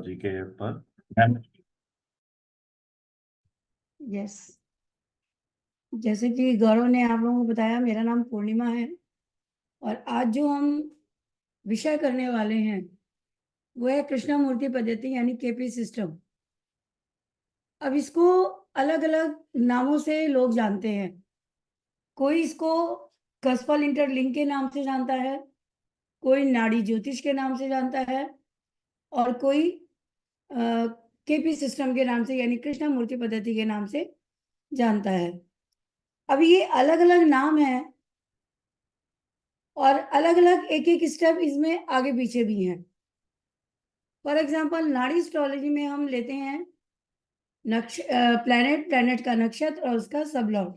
जी के ऊपर यस, जैसे कि गौरव ने आप लोगों को बताया, मेरा नाम पूर्णिमा है और आज जो हम विषय करने वाले हैं वो है कृष्णमूर्ति पद्धति यानी केपी सिस्टम। अब इसको अलग अलग नामों से लोग जानते हैं। कोई इसको कस्पल इंटरलिंक के नाम से जानता है, कोई नाड़ी ज्योतिष के नाम से जानता है और कोई केपी सिस्टम के नाम से यानी कृष्णमूर्ति पद्धति के नाम से जानता है। अब ये अलग अलग नाम है और अलग अलग एक एक स्टेप इसमें आगे पीछे भी हैं। फॉर एग्जाम्पल नाड़ी एस्ट्रोलॉजी में हम लेते हैं प्लैनेट का नक्षत्र और उसका सबलॉर्ड।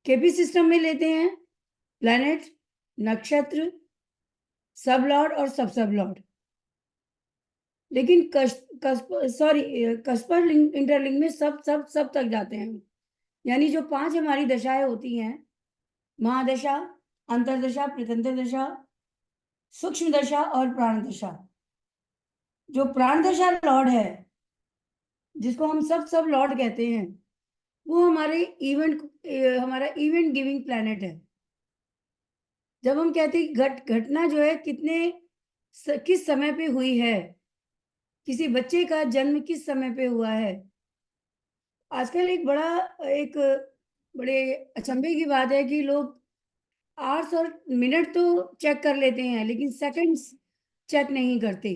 केपी सिस्टम में लेते हैं प्लैनेट, नक्षत्र, सबलॉर्ड और सब सबलॉर्ड। लेकिन कस्पर इंटरलिंक में सब तक जाते हैं। यानी जो 5 हमारी दशाएं होती हैं, महादशा, अंतरदशा, प्रत्यंतर दशा, सूक्ष्म दशा और प्राण दशा। जो प्राण दशा लॉर्ड है, जिसको हम सब लॉर्ड कहते हैं, वो हमारा इवेंट गिविंग प्लैनेट है। जब हम कहते हैं घटना जो है किस समय पे हुई है, किसी बच्चे का जन्म किस समय पे हुआ है। आजकल एक बड़े अचंभे की बात है कि लोग आवर्स और मिनट तो चेक कर लेते हैं लेकिन सेकंड्स चेक नहीं करते।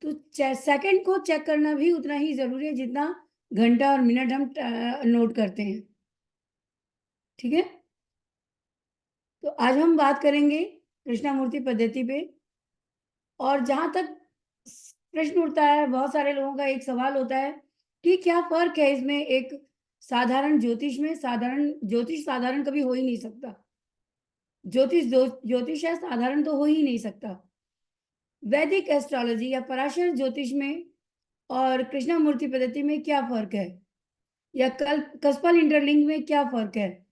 तो सेकंड को चेक करना भी उतना ही जरूरी है जितना घंटा और मिनट हम नोट करते हैं। ठीक है, तो आज हम बात करेंगे कृष्णमूर्ति पद्धति पे। और जहां तक प्रश्न उठता है, बहुत सारे लोगों का एक सवाल होता है कि क्या फर्क है इसमें एक साधारण ज्योतिष में। साधारण कभी हो ही नहीं सकता। ज्योतिष है, साधारण तो हो ही नहीं सकता। वैदिक एस्ट्रोलॉजी या पराशर ज्योतिष में और कृष्णमूर्ति पद्धति में क्या फर्क है, या कस्पल इंटरलिंक में क्या फर्क है।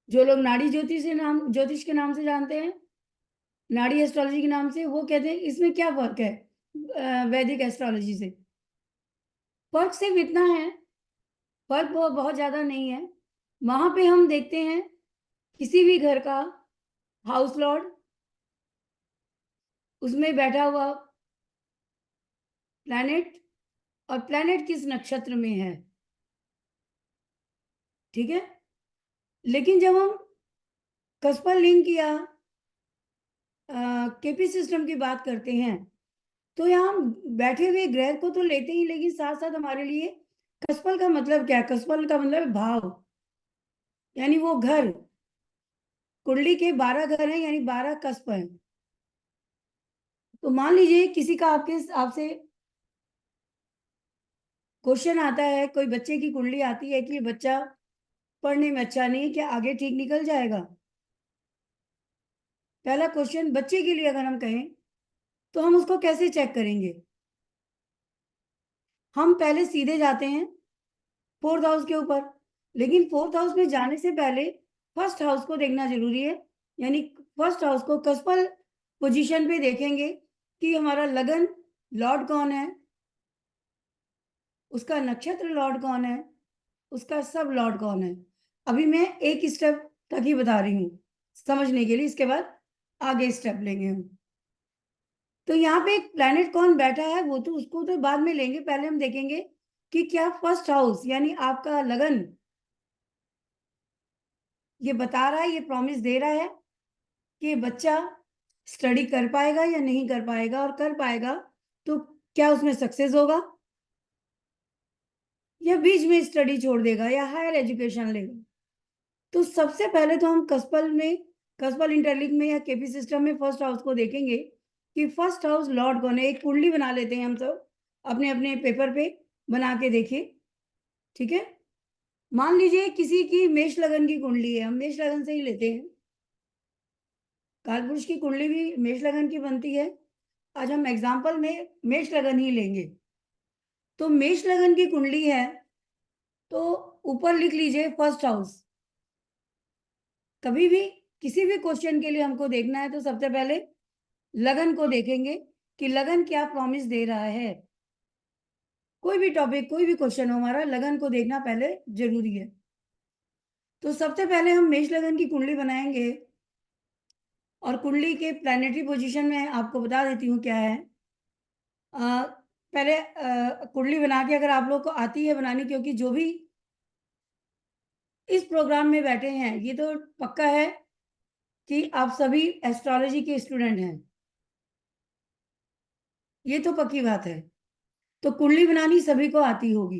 जो लोग नाड़ी ज्योतिष के नाम से जानते हैं, नाड़ी एस्ट्रोलॉजी के नाम से, वो कहते हैं इसमें क्या फर्क है वैदिक एस्ट्रोलॉजी से। फर्क सिर्फ इतना है, फर्क बहुत ज्यादा नहीं है। वहां पे हम देखते हैं किसी भी घर का हाउस लॉर्ड, उसमें बैठा हुआ प्लैनेट और प्लैनेट किस नक्षत्र में है। ठीक है, लेकिन जब हम कस्पल लिंक या केपी सिस्टम की बात करते हैं तो यहाँ हम बैठे हुए ग्रह को तो लेते ही, लेकिन साथ साथ हमारे लिए कस्पल का मतलब क्या है। कस्पल का मतलब है भाव, यानी वो घर। कुंडली के 12 घर हैं यानी 12 कस्प हैं। तो मान लीजिए किसी का आपसे क्वेश्चन आता है, कोई बच्चे की कुंडली आती है कि बच्चा पढ़ने में अच्छा नहीं है, क्या आगे ठीक निकल जाएगा। पहला क्वेश्चन बच्चे के लिए अगर हम कहें तो हम उसको कैसे चेक करेंगे। हम पहले सीधे जाते हैं 4th हाउस के ऊपर, लेकिन 4th हाउस में जाने से पहले फर्स्ट हाउस को देखना जरूरी है। यानी फर्स्ट हाउस को कस्पल पोजीशन पे देखेंगे कि हमारा लगन लॉर्ड कौन है, उसका नक्षत्र लॉर्ड कौन है, उसका सब लॉर्ड कौन है। अभी मैं एक स्टेप तक ही बता रही हूँ समझने के लिए, इसके बाद आगे स्टेप लेंगे हम। तो यहाँ पे एक प्लैनेट कौन बैठा है वो तो उसको तो बाद में लेंगे, पहले हम देखेंगे कि क्या फर्स्ट हाउस यानी आपका लगन ये बता रहा है, ये प्रॉमिस दे रहा है कि बच्चा स्टडी कर पाएगा या नहीं कर पाएगा, और कर पाएगा तो क्या उसमें सक्सेस होगा या बीच में स्टडी छोड़ देगा या हायर एजुकेशन लेगा। तो सबसे पहले तो हम कस्पल इंटरलिंक में या केपी सिस्टम में फर्स्ट हाउस को देखेंगे कि फर्स्ट हाउस लॉर्ड कौन है। एक कुंडली बना लेते हैं हम सब अपने अपने पेपर पे, बना के देखिए। ठीक है, मान लीजिए किसी की मेष लगन की कुंडली है, हम मेष लगन से ही लेते हैं। कालपुरुष की कुंडली भी मेष लगन की बनती है, आज हम एग्जाम्पल में मेष लगन ही लेंगे। तो मेष लगन की कुंडली है तो ऊपर लिख लीजिए फर्स्ट हाउस। कभी भी किसी भी क्वेश्चन के लिए हमको देखना है तो सबसे पहले लगन को देखेंगे कि लगन क्या प्रॉमिस दे रहा है। कोई भी टॉपिक, कोई भी क्वेश्चन हो, हमारा लगन को देखना पहले जरूरी है। तो सबसे पहले हम मेष लगन की कुंडली बनाएंगे, और कुंडली के प्लैनेटरी पोजीशन में आपको बता देती हूँ क्या है। पहले कुंडली बना के अगर आप लोग को आती है बनानी, क्योंकि जो भी इस प्रोग्राम में बैठे हैं ये तो पक्का है कि आप सभी एस्ट्रोलॉजी के स्टूडेंट हैं, ये तो पक्की बात है। तो कुंडली बनानी सभी को आती होगी।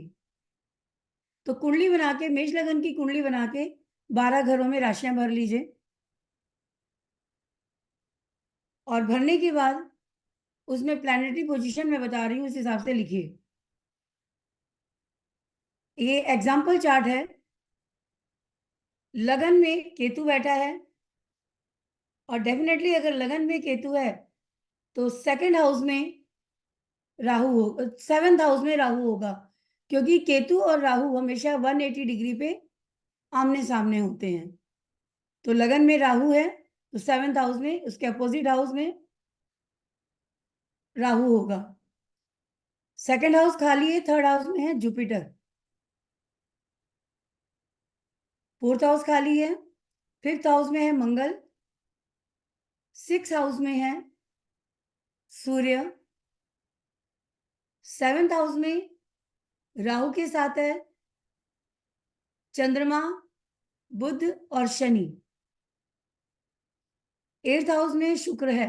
तो कुंडली बना के, मेष लगन की कुंडली बना के 12 घरों में राशियां भर लीजिए, और भरने के बाद उसमें प्लैनेटरी पोजीशन में बता रही हूँ उस हिसाब से लिखिए। ये एग्जाम्पल चार्ट है। लगन में केतु बैठा है, और डेफिनेटली अगर लगन में केतु है तो सेकंड हाउस में राहु हो, सेवेंथ हाउस में राहु होगा, क्योंकि केतु और राहु हमेशा 180 डिग्री पे आमने सामने होते हैं। तो लगन में राहु है तो सेवेंथ हाउस में, उसके अपोजिट हाउस में राहु होगा। सेकंड हाउस खाली है, थर्ड हाउस में है जुपिटर। फोर्थ हाउस खाली है, फिफ्थ हाउस में है मंगल, सिक्स हाउस में है सूर्य, सेवेंथ हाउस में राहु के साथ है चंद्रमा, बुध और शनि, एट्थ हाउस में शुक्र है।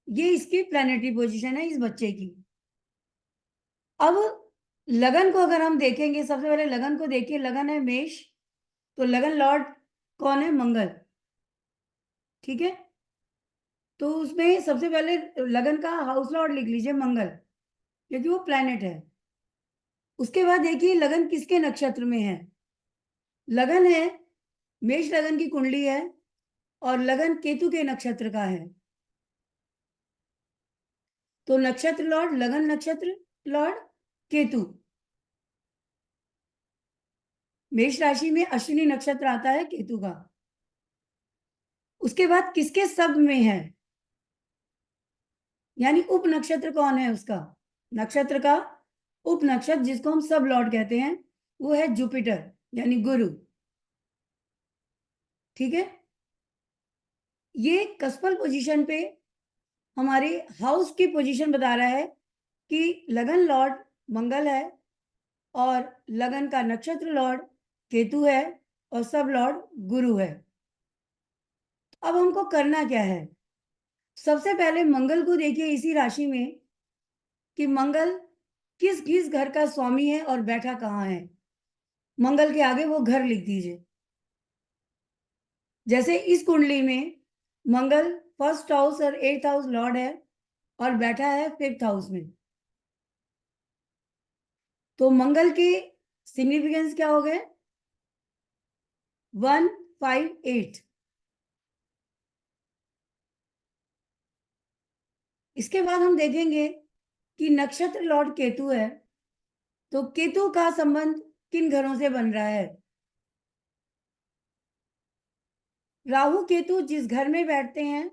ये इसकी प्लैनेटरी पोजीशन है इस बच्चे की। अब लगन को अगर हम देखेंगे, सबसे पहले लगन को देखिए। लगन है मेष, तो लगन लॉर्ड कौन है? मंगल। ठीक है, तो उसमें सबसे पहले लगन का हाउस लॉर्ड लिख लीजिए मंगल, क्योंकि वो प्लैनेट है। उसके बाद देखिए लगन किसके नक्षत्र में है। लगन है मेष, लगन की कुंडली है, और लगन केतु के नक्षत्र का है। तो नक्षत्र लॉर्ड, लगन नक्षत्र लॉर्ड केतु। मेष राशि में अश्विनी नक्षत्र आता है केतु का। उसके बाद किसके सब में है, यानी उप नक्षत्र कौन है उसका? नक्षत्र का उप नक्षत्र, जिसको हम सब लॉर्ड कहते हैं, वो है जुपिटर, यानी गुरु। ठीक है, ये कस्पल पोजीशन पे हमारे हाउस की पोजीशन बता रहा है कि लगन लॉर्ड मंगल है, और लगन का नक्षत्र लॉर्ड केतु है, और सब लॉर्ड गुरु है। अब हमको करना क्या है? सबसे पहले मंगल को देखिए इसी राशि में कि मंगल किस किस घर का स्वामी है और बैठा कहाँ है। मंगल के आगे वो घर लिख दीजिए। जैसे इस कुंडली में मंगल फर्स्ट हाउस और एट्थ हाउस लॉर्ड है, और बैठा है फिफ्थ हाउस में। तो मंगल के सिग्निफिकेंस क्या हो गए? 158। इसके बाद हम देखेंगे कि नक्षत्र लॉर्ड केतु है, तो केतु का संबंध किन घरों से बन रहा है? राहु केतु जिस घर में बैठते हैं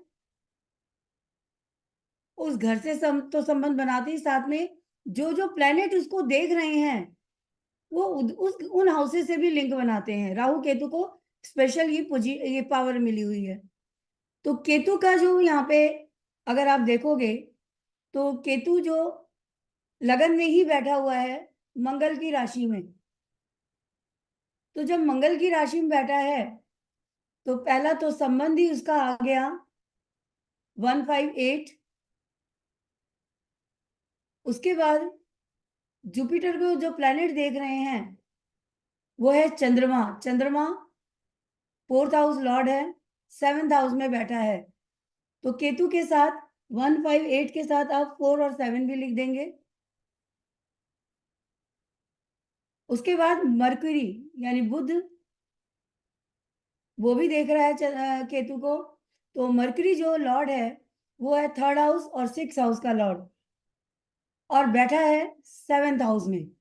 उस घर से तो संबंध बनाते ही, साथ में जो जो प्लेनेट उसको देख रहे हैं वो उस उन हाउसेस से भी लिंक बनाते हैं। राहु केतु को स्पेशल ये पावर मिली हुई है। तो केतु का जो यहाँ पे अगर आप देखोगे, तो केतु जो लगन में ही बैठा हुआ है मंगल की राशि में। तो जब मंगल की राशि में बैठा है तो पहला तो संबंध ही उसका आ गया 158। उसके बाद जुपिटर को जो प्लैनेट देख रहे हैं वो है चंद्रमा। चंद्रमा फोर्थ हाउस लॉर्ड है, सेवेंथ हाउस में बैठा है। तो केतु के साथ 158 के साथ आप 4 और 7 भी लिख देंगे। उसके बाद मरकरी यानी बुध, वो भी देख रहा है केतु को। तो मरकरी जो लॉर्ड है वो है थर्ड हाउस और सिक्स हाउस का लॉर्ड, और बैठा है सेवेंथ हाउस में।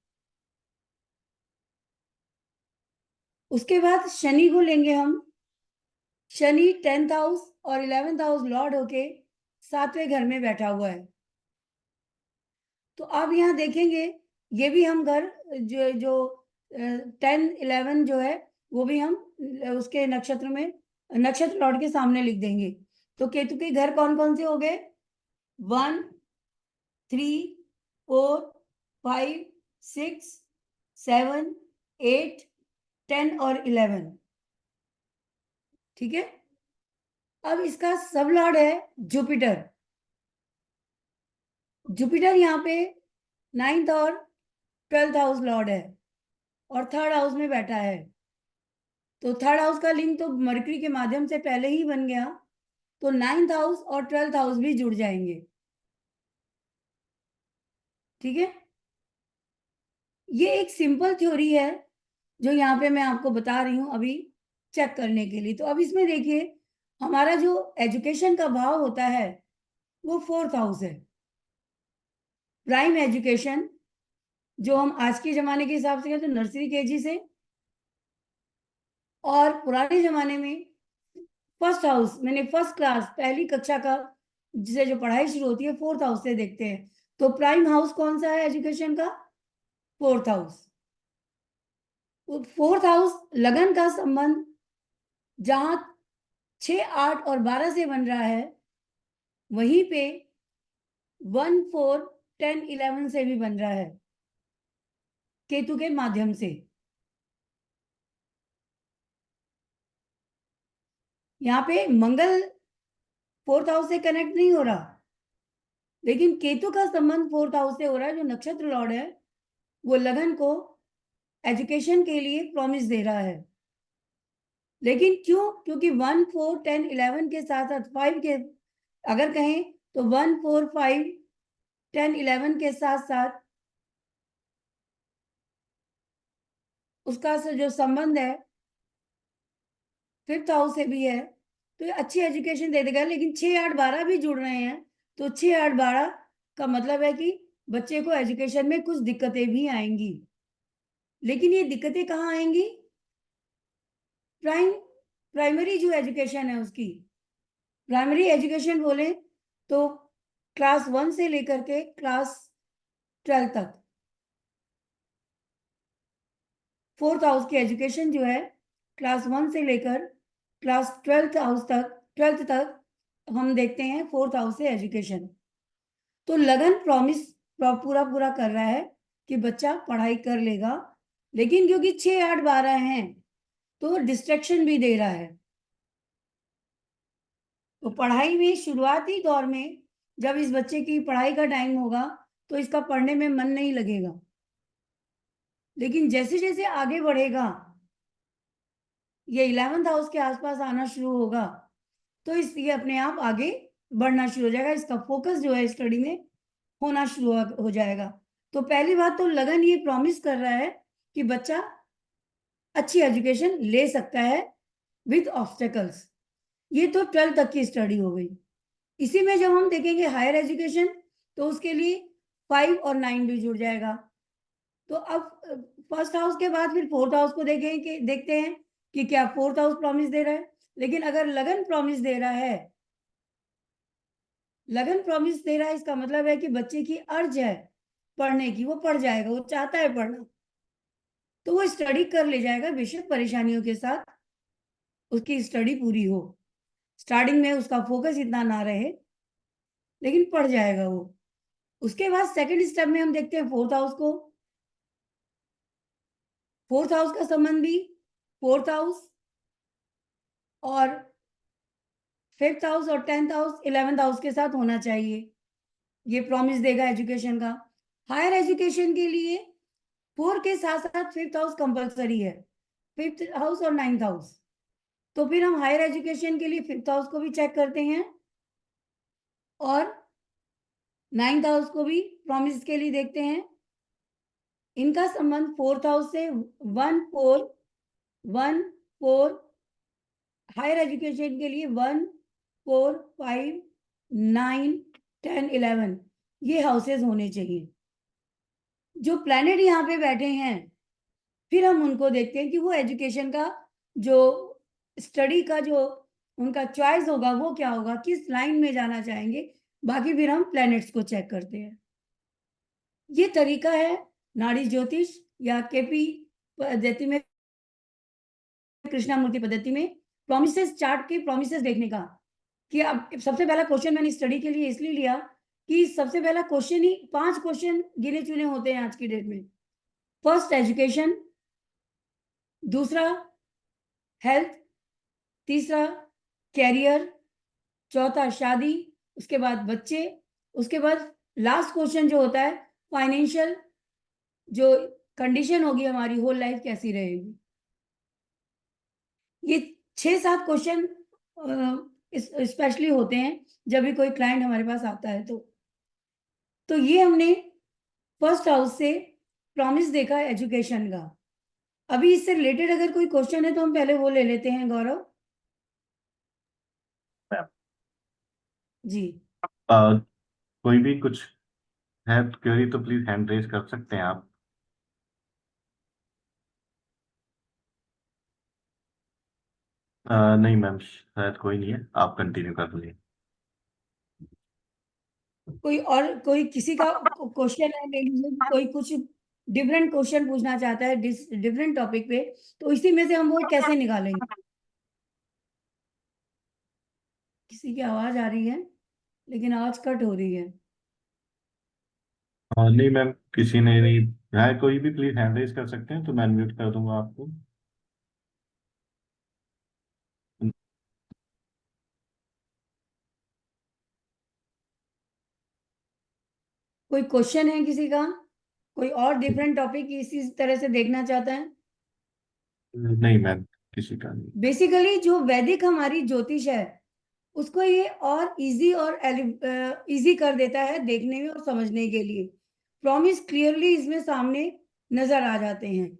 उसके बाद शनि को लेंगे हम। शनि टेंथ हाउस और 11th हाउस लॉर्ड होके 7वें घर में बैठा हुआ है। तो अब यहाँ देखेंगे ये भी हम घर जो जो 10 11 जो है वो भी हम उसके नक्षत्र में, नक्षत्र लॉर्ड के सामने लिख देंगे। तो केतु के घर कौन कौन से हो गए? 1 3 4 5 6 7 8 10 और 11। ठीक है। अब इसका सब लॉर्ड है जुपिटर। जुपिटर यहाँ पे 9th और 12th हाउस लॉर्ड है और 3rd हाउस में बैठा है। तो 3rd हाउस का लिंक तो मरकरी के माध्यम से पहले ही बन गया, तो 9th हाउस और 12th हाउस भी जुड़ जाएंगे। ठीक है। ये एक सिंपल थ्योरी है जो यहाँ पे मैं आपको बता रही हूँ अभी चेक करने के लिए। तो अब इसमें देखिए हमारा जो एजुकेशन का भाव होता है वो 4th हाउस है। प्राइम एजुकेशन जो हम आज के जमाने के हिसाब से तो नर्सरी केजी से, और पुराने जमाने में फर्स्ट हाउस मैंने फर्स्ट क्लास पहली कक्षा का जिसे जो पढ़ाई शुरू होती है 4th हाउस से देखते हैं। तो प्राइम हाउस कौन सा है एजुकेशन का? 4th house. 4th हाउस लगन का संबंध जहां 6 8 और 12 से बन रहा है वहीं पे 1 4 10 11 से भी बन रहा है केतु के माध्यम से। यहाँ पे मंगल 4th हाउस से कनेक्ट नहीं हो रहा, लेकिन केतु का संबंध 4th हाउस से हो रहा है। जो नक्षत्र लॉर्ड है वो लगन को एजुकेशन के लिए प्रॉमिस दे रहा है। लेकिन क्यों? क्योंकि 1 4 10 11 के साथ साथ 5 के अगर कहें तो 1 4 5 10 11 के साथ साथ उसका जो संबंध है 5th हाउस से भी है, तो ये अच्छी एजुकेशन दे देगा। लेकिन 6 8 12 भी जुड़ रहे हैं, तो 6 8 12 का मतलब है कि बच्चे को एजुकेशन में कुछ दिक्कतें भी आएंगी। लेकिन ये दिक्कतें कहाँ आएंगी? प्राइमरी जो एजुकेशन है उसकी, प्राइमरी एजुकेशन बोले तो क्लास 1 से लेकर के क्लास 12 तक 4th हाउस की एजुकेशन जो है क्लास 1 से लेकर क्लास 12th तक हम देखते हैं 4th हाउस से एजुकेशन। तो लगन प्रॉमिस पूरा पूरा कर रहा है कि बच्चा पढ़ाई कर लेगा, लेकिन क्योंकि 6 8 12 हैं तो डिस्ट्रैक्शन भी दे रहा है। तो पढ़ाई में शुरुआती दौर में जब इस बच्चे की पढ़ाई का टाइम होगा तो इसका पढ़ने में मन नहीं लगेगा, लेकिन जैसे जैसे आगे बढ़ेगा ये 11th हाउस के आसपास आना शुरू होगा तो ये अपने आप आगे बढ़ना शुरू हो जाएगा। इसका फोकस जो है स्टडी में होना शुरू हो जाएगा। तो पहली बात तो लगन ये प्रॉमिस कर रहा है कि बच्चा अच्छी एजुकेशन ले सकता है विद ऑब्स्टेकल्स। ये तो 12th तक की स्टडी हो गई। इसी में जब हम देखेंगे हायर एजुकेशन तो उसके लिए 5 और 9 भी जुड़ जाएगा। तो अब फर्स्ट हाउस के बाद फिर 4th हाउस को देखते हैं कि क्या 4th हाउस प्रॉमिस दे रहा है। लेकिन अगर लगन प्रॉमिस दे रहा है, लगन प्रॉमिस दे रहा है इसका मतलब है कि बच्चे की अर्ज है पढ़ने की, वो पढ़ जाएगा, वो चाहता है पढ़ना, तो वो स्टडी कर ले जाएगा बेशक परेशानियों के साथ उसकी स्टडी पूरी हो। स्टार्टिंग में उसका फोकस इतना ना रहे लेकिन पढ़ जाएगा वो। उसके बाद सेकंड स्टेप में हम देखते हैं 4th हाउस को। 4th हाउस का संबंध भी 4th हाउस और 5th हाउस और 10th हाउस 11th हाउस के साथ होना चाहिए। ये प्रॉमिस देगा एजुकेशन का। हायर एजुकेशन के लिए 4 के साथ साथ 5th हाउस कंपलसरी है, 5th हाउस और 9th हाउस। तो फिर हम हायर एजुकेशन के लिए 5th हाउस को भी चेक करते हैं और 9th हाउस को भी प्रॉमिस के लिए देखते हैं। इनका संबंध 4th हाउस से 1 4 हायर एजुकेशन के लिए 1 4 5 9 10 11 ये हाउसेस होने चाहिए। जो प्लैनेट यहाँ पे बैठे हैं फिर हम उनको देखते हैं कि वो एजुकेशन का जो स्टडी का जो उनका चॉइस होगा वो क्या होगा, किस लाइन में जाना चाहेंगे, बाकी फिर हम प्लैनेट्स को चेक करते हैं। ये तरीका है नाड़ी ज्योतिष या केपी पद्धति में, कृष्णामूर्ति पद्धति में प्रोमिसेस चार्ट के प्रोमिसेस देखने का। कि अब सबसे पहला क्वेश्चन मैंने स्टडी के लिए इसलिए लिया कि सबसे पहला क्वेश्चन ही 5 क्वेश्चन गिने चुने होते हैं आज की डेट में। फर्स्ट एजुकेशन, दूसरा हेल्थ, तीसरा कैरियर, चौथा शादी, उसके बाद बच्चे, उसके बाद लास्ट क्वेश्चन जो होता है फाइनेंशियल, जो कंडीशन होगी हमारी होल लाइफ कैसी रहेगी। ये 6-7 क्वेश्चन स्पेशली होते हैं जब भी कोई क्लाइंट हमारे पास आता है। तो ये हमने फर्स्ट हाउस से प्रॉमिस देखा एजुकेशन का। अभी इससे रिलेटेड अगर कोई क्वेश्चन है तो हम पहले वो ले लेते हैं गौरव जी। कोई भी कुछ है क्वेरी तो प्लीज हैंड रेज कर सकते हैं आप। नहीं मैम, शायद कोई नहीं है, आप कंटिन्यू कर लीजिए। कोई और कोई किसी का क्वेश्चन है, ले लीजिए, कोई कुछ डिफरेंट क्वेश्चन पूछना चाहता है डिफरेंट टॉपिक पे, तो इसी में से हम वो कैसे निकालेंगे। किसी की आवाज आ रही है लेकिन आवाज कट हो रही है। नहीं मैम, किसी ने नहीं है, कोई भी प्लीज हैंड रेज कर सकते हैं तो मैं म्यूट कर दूंगा आपको। कोई क्वेश्चन है किसी का, कोई और डिफरेंट टॉपिक इसी तरह से देखना चाहता है। नहीं मैम, किसी का नहीं। बेसिकली जो वैदिक हमारी ज्योतिष है उसको ये और इजी और इजी कर देता है देखने में और समझने के लिए। प्रॉमिस क्लियरली इसमें सामने नजर आ जाते हैं।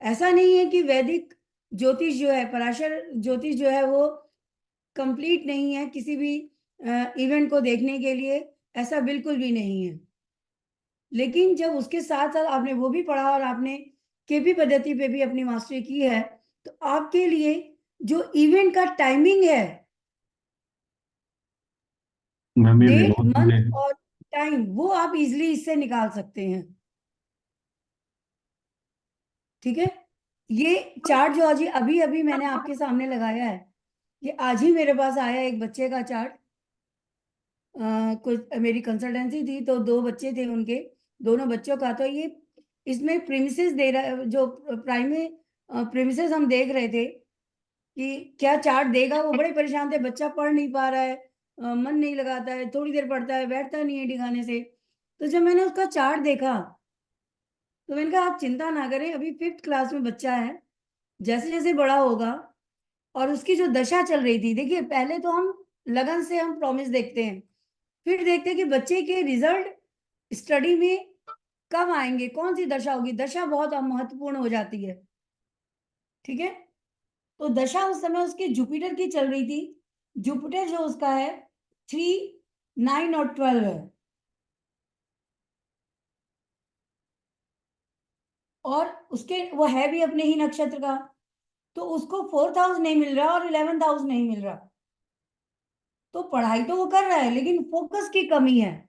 ऐसा नहीं है कि वैदिक ज्योतिष जो है, पराशर ज्योतिष जो है वो कंप्लीट नहीं है किसी भी इवेंट को देखने के लिए, ऐसा बिल्कुल भी नहीं है। लेकिन जब उसके साथ साथ आपने वो भी पढ़ा और आपने केपी पद्धति पे भी अपनी मास्टरी की है, तो आपके लिए जो इवेंट का टाइमिंग है, मैम ये डेट विनोद मंथ ने। और टाइम, वो आप इजिली इससे निकाल सकते हैं। ठीक है। ये चार्ट जो आज अभी अभी मैंने आपके सामने लगाया है, ये आज ही मेरे पास आया एक बच्चे का चार्ट। कुछ मेरी कंसल्टेंसी थी तो 2 बच्चे थे उनके, दोनों बच्चों का। तो ये इसमें प्रीमिसेस दे रहा, जो प्राइमरी प्रीमिसेस हम देख रहे थे कि क्या चार्ट देगा। वो बड़े परेशान थे, बच्चा पढ़ नहीं पा रहा है, मन नहीं लगाता है, थोड़ी देर पढ़ता है, बैठता नहीं है ठिकाने से। तो जब मैंने उसका चार्ट देखा तो मैंने कहा आप चिंता ना करें, अभी 5th क्लास में बच्चा है, जैसे जैसे बड़ा होगा। और उसकी जो दशा चल रही थी, देखिए पहले तो हम लगन से हम प्रॉमिस देखते हैं, फिर देखते हैं कि बच्चे के रिजल्ट स्टडी में कब आएंगे, कौन सी दशा होगी। दशा बहुत महत्वपूर्ण हो जाती है। ठीक है। तो दशा उस समय उसके जुपिटर की चल रही थी। जुपिटर जो उसका है 3, 9 और 12 है। और उसके वो है भी अपने ही नक्षत्र का, तो उसको 4th हाउस नहीं मिल रहा और 11th हाउस नहीं मिल रहा। तो पढ़ाई तो वो कर रहा है लेकिन फोकस की कमी है,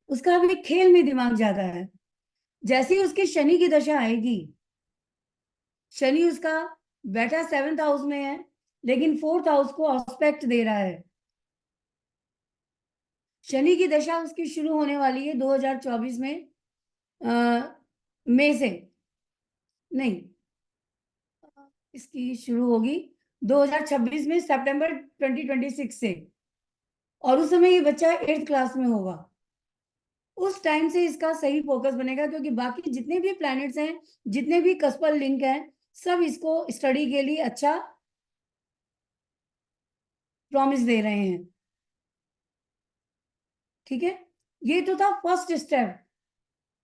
उसका अभी खेल में दिमाग ज्यादा है। जैसे ही उसकी शनि की दशा आएगी, शनि उसका बैठा 7th हाउस में है लेकिन 4th हाउस को ऑस्पेक्ट दे रहा है। शनि की दशा उसकी शुरू होने वाली है 2024 में, मई से, नहीं, इसकी शुरू होगी 2026 में, सितंबर 2026 से। और उस समय ये बच्चा 8th क्लास में होगा। उस टाइम से इसका सही फोकस बनेगा, क्योंकि बाकी जितने भी प्लैनेट्स हैं, जितने भी कस्पल लिंक हैं, सब इसको स्टडी के लिए अच्छा प्रॉमिस दे रहे हैं। ठीक है। ये तो था फर्स्ट स्टेप।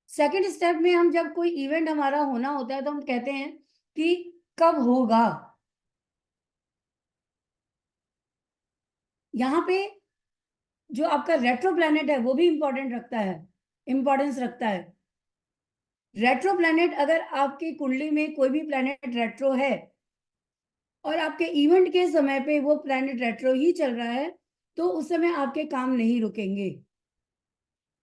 सेकंड स्टेप में हम जब कोई इवेंट हमारा होना होता है तो हम कहते हैं कि कब होगा। यहाँ पे जो आपका रेट्रो प्लैनेट है वो भी इंपॉर्टेंट रखता है, इंपॉर्टेंस रखता है। रेट्रो प्लैनेट, अगर आपकी कुंडली में कोई भी प्लैनेट रेट्रो है और आपके इवेंट के समय पे वो प्लैनेट रेट्रो ही चल रहा है, तो उस समय आपके काम नहीं रुकेंगे।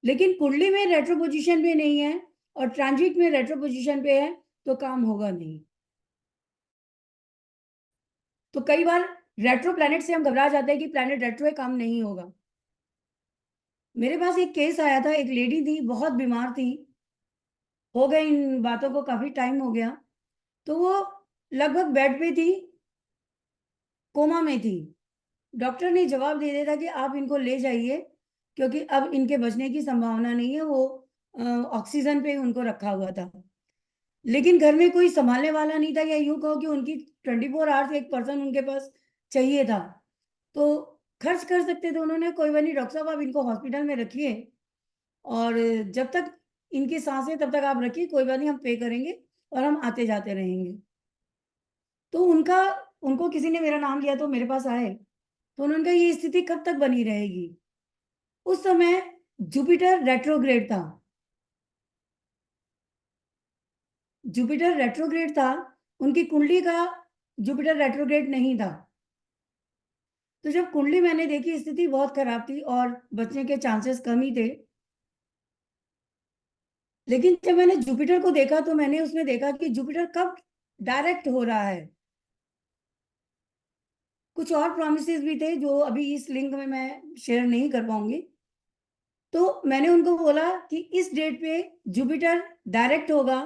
लेकिन कुंडली में रेट्रो पोजीशन पे नहीं है और ट्रांजिट में रेट्रो पोजीशन पे है, तो काम होगा नहीं। तो कई बार रेट्रो प्लैनेट से हम घबरा जाते हैं कि प्लैनेट रेट्रो है, काम नहीं होगा। मेरे पास एक केस आया था, एक लेडी थी, बहुत बीमार थी, हो गए इन बातों को काफी टाइम हो गया, तो वो लगभग बेड पे थी, कोमा में थी। डॉक्टर ने जवाब दे दिया था कि आप इनको ले जाइए, क्योंकि अब इनके बचने की संभावना नहीं है। वो ऑक्सीजन पे उनको रखा हुआ था, लेकिन घर में कोई संभालने वाला नहीं था, या यूं कहो कि उनकी 24 आवर्स एक पर्सन उनके पास चाहिए था। तो खर्च कर सकते थे उन्होंने, कोई बात नहीं डॉक्टर साहब आप इनको हॉस्पिटल में रखिए, और जब तक इनकी सांसें तब तक आप रखिए, कोई बात नहीं हम पे करेंगे और हम आते जाते रहेंगे। तो उनको किसी ने मेरा नाम लिया तो मेरे पास आए, तो उन्होंने कहा ये स्थिति कब तक बनी रहेगी। उस समय जुपिटर रेट्रोग्रेड था, जुपिटर रेट्रोग्रेड था, उनकी कुंडली का जुपिटर रेट्रोग्रेड नहीं था। तो जब कुंडली मैंने देखी, स्थिति बहुत खराब थी और बचने के चांसेस कम ही थे। लेकिन जब मैंने जुपिटर को देखा तो मैंने उसमें देखा कि जुपिटर कब डायरेक्ट हो रहा है। कुछ और प्रोमिसेस भी थे जो अभी इस लिंक में मैं शेयर नहीं कर पाऊंगी। तो मैंने उनको बोला कि इस डेट पे जुपिटर डायरेक्ट होगा,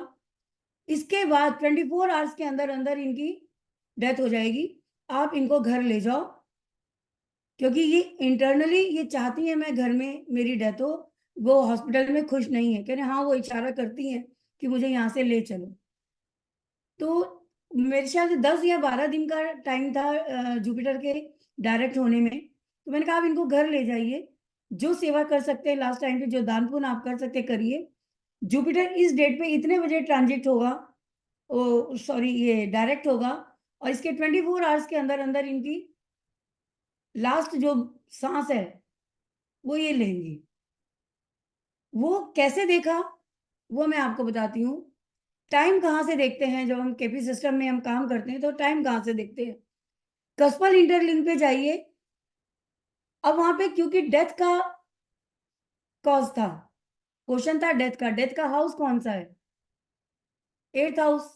इसके बाद 24 आवर्स के अंदर अंदर इनकी डेथ हो जाएगी, आप इनको घर ले जाओ, क्योंकि ये इंटरनली ये चाहती है मैं घर में मेरी डेथ हो, वो हॉस्पिटल में खुश नहीं है। कह रहे हाँ वो इशारा करती हैं कि मुझे यहाँ से ले चलो। तो मेरे ख्याल से 10 या 12 दिन का टाइम था जुपिटर के डायरेक्ट होने में। तो मैंने कहा आप इनको घर ले जाइए, जो सेवा कर सकते हैं लास्ट टाइम पे, जो दान पुण्य आप कर सकते करिए। जुपिटर इस डेट पे इतने बजे ट्रांजिट होगा, ओ सॉरी ये डायरेक्ट होगा, और इसके 24 आवर्स के अंदर अंदर इनकी लास्ट जो सांस है वो ये लेंगी। वो कैसे देखा वो मैं आपको बताती हूँ। टाइम कहाँ से देखते हैं, जब हम केपी सिस्टम में हम काम करते हैं तो टाइम कहाँ से देखते हैं। कस्पल इंटरलिंक पे जाइए। अब वहां पे क्योंकि डेथ का कॉज था, क्वेश्चन था डेथ का हाउस कौन सा है, 8th हाउस।